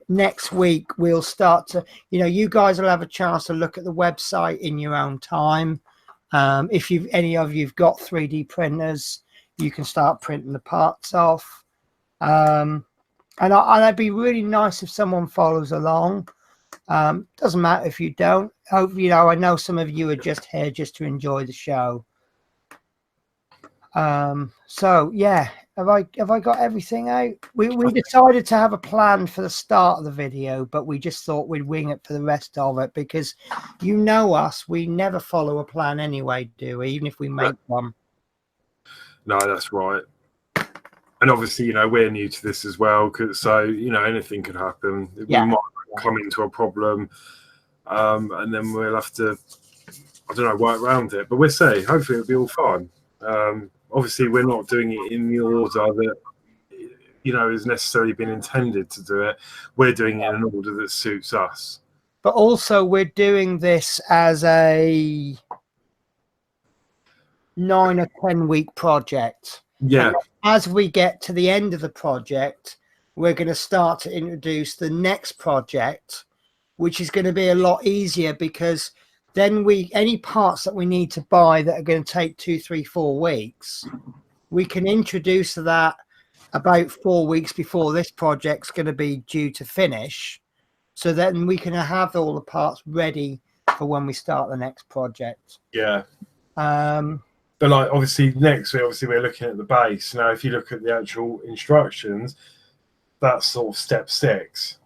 next week we'll start to, you guys will have a chance to look at the website in your own time. If any of you've got 3D printers, you can start printing the parts off. And it'd be really nice if someone follows along. Doesn't matter if you don't. I know some of you are just here just to enjoy the show. So yeah, have I got everything out? We decided to have a plan for the start of the video, but we just thought we'd wing it for the rest of it, because you know us, we never follow a plan anyway, do we? Even if we make one. No, that's right. And obviously, we're new to this as well, so anything could happen. Yeah. We might come into a problem, and then we'll have to, I don't know, work around it. But we'll see. Hopefully, it'll be all fine. obviously we're not doing it in the order that has necessarily been intended to do it. We're doing it in an order that suits us. But also we're doing this as a 9 or 10 week project. Yeah. And as we get to the end of the project, we're going to start to introduce the next project, which is going to be a lot easier, because then any parts that we need to buy that are going to take 2, 3, 4 weeks, we can introduce that about 4 weeks before this project's going to be due to finish. So then we can have all the parts ready for when we start the next project. Yeah. But like obviously next week, we're looking at the base. Now, if you look at the actual instructions, that's sort of step 6.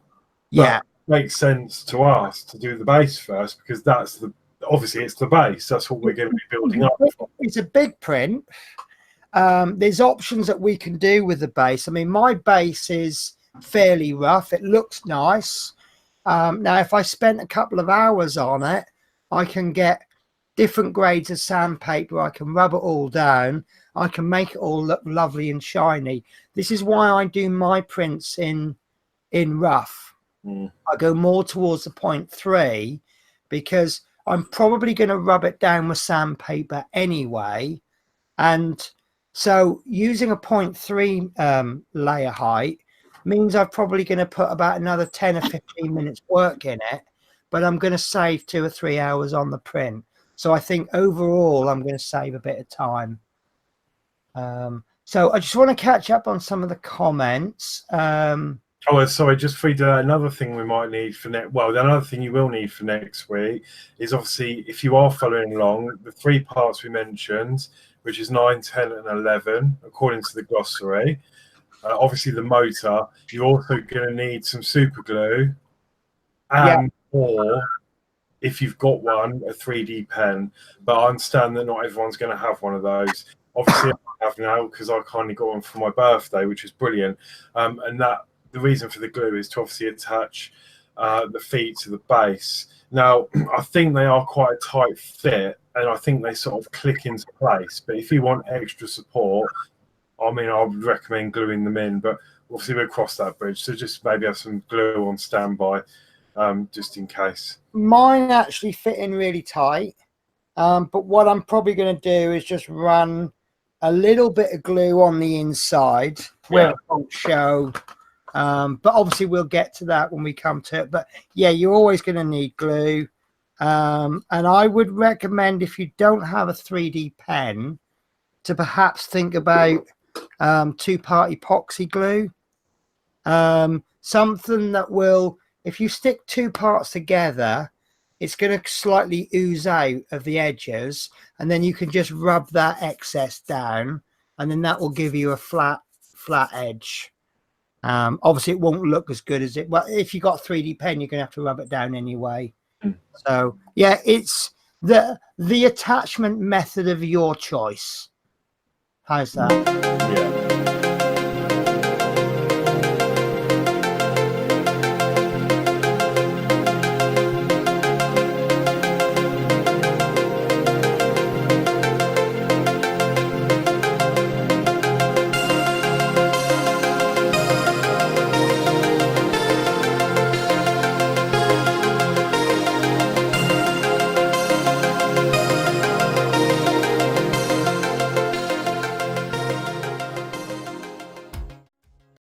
Yeah. But it makes sense to us to do the base first, because that's obviously it's the base. That's what we're going to be building up from. It's a big print. There's options that we can do with the base. I mean, my base is fairly rough. It looks nice. Now, if I spent a couple of hours on it, I can get different grades of sandpaper. I can rub it all down. I can make it all look lovely and shiny. This is why I do my prints in rough. I go more towards the 0.3, because I'm probably going to rub it down with sandpaper anyway. And so using a 0.3 layer height means I'm probably going to put about another 10 or 15 minutes work in it, but I'm going to save 2 or 3 hours on the print. So I think overall I'm going to save a bit of time. So I just want to catch up on some of the comments. Oh, sorry, just for you, another thing we might need for another thing you will need for next week is, obviously, if you are following along, the 3 parts we mentioned, which is 9, 10 and 11, according to the glossary. Obviously the motor, you're also going to need some super glue, and or if you've got one, a 3D pen. But I understand that not everyone's going to have one of those. Obviously I have now, because I kindly got one for my birthday, which is brilliant. And that the reason for the glue is to obviously attach the feet to the base. Now, I think they are quite a tight fit, and I think they sort of click into place. But if you want extra support, I mean, I would recommend gluing them in. But obviously we'll cross that bridge. So just maybe have some glue on standby, just in case. Mine actually fit in really tight. But what I'm probably going to do is just run a little bit of glue on the inside where it won't show. But obviously we'll get to that when we come to it. But yeah, you're always going to need glue. And I would recommend, if you don't have a 3D pen, to perhaps think about 2-part epoxy glue. Something that will, if you stick 2 parts together, it's going to slightly ooze out of the edges, and then you can just rub that excess down, and then that will give you a flat edge. Obviously it won't look as good as it, well, if you got a 3D pen, you're gonna have to rub it down anyway. So yeah, it's the attachment method of your choice. How's that? Yeah.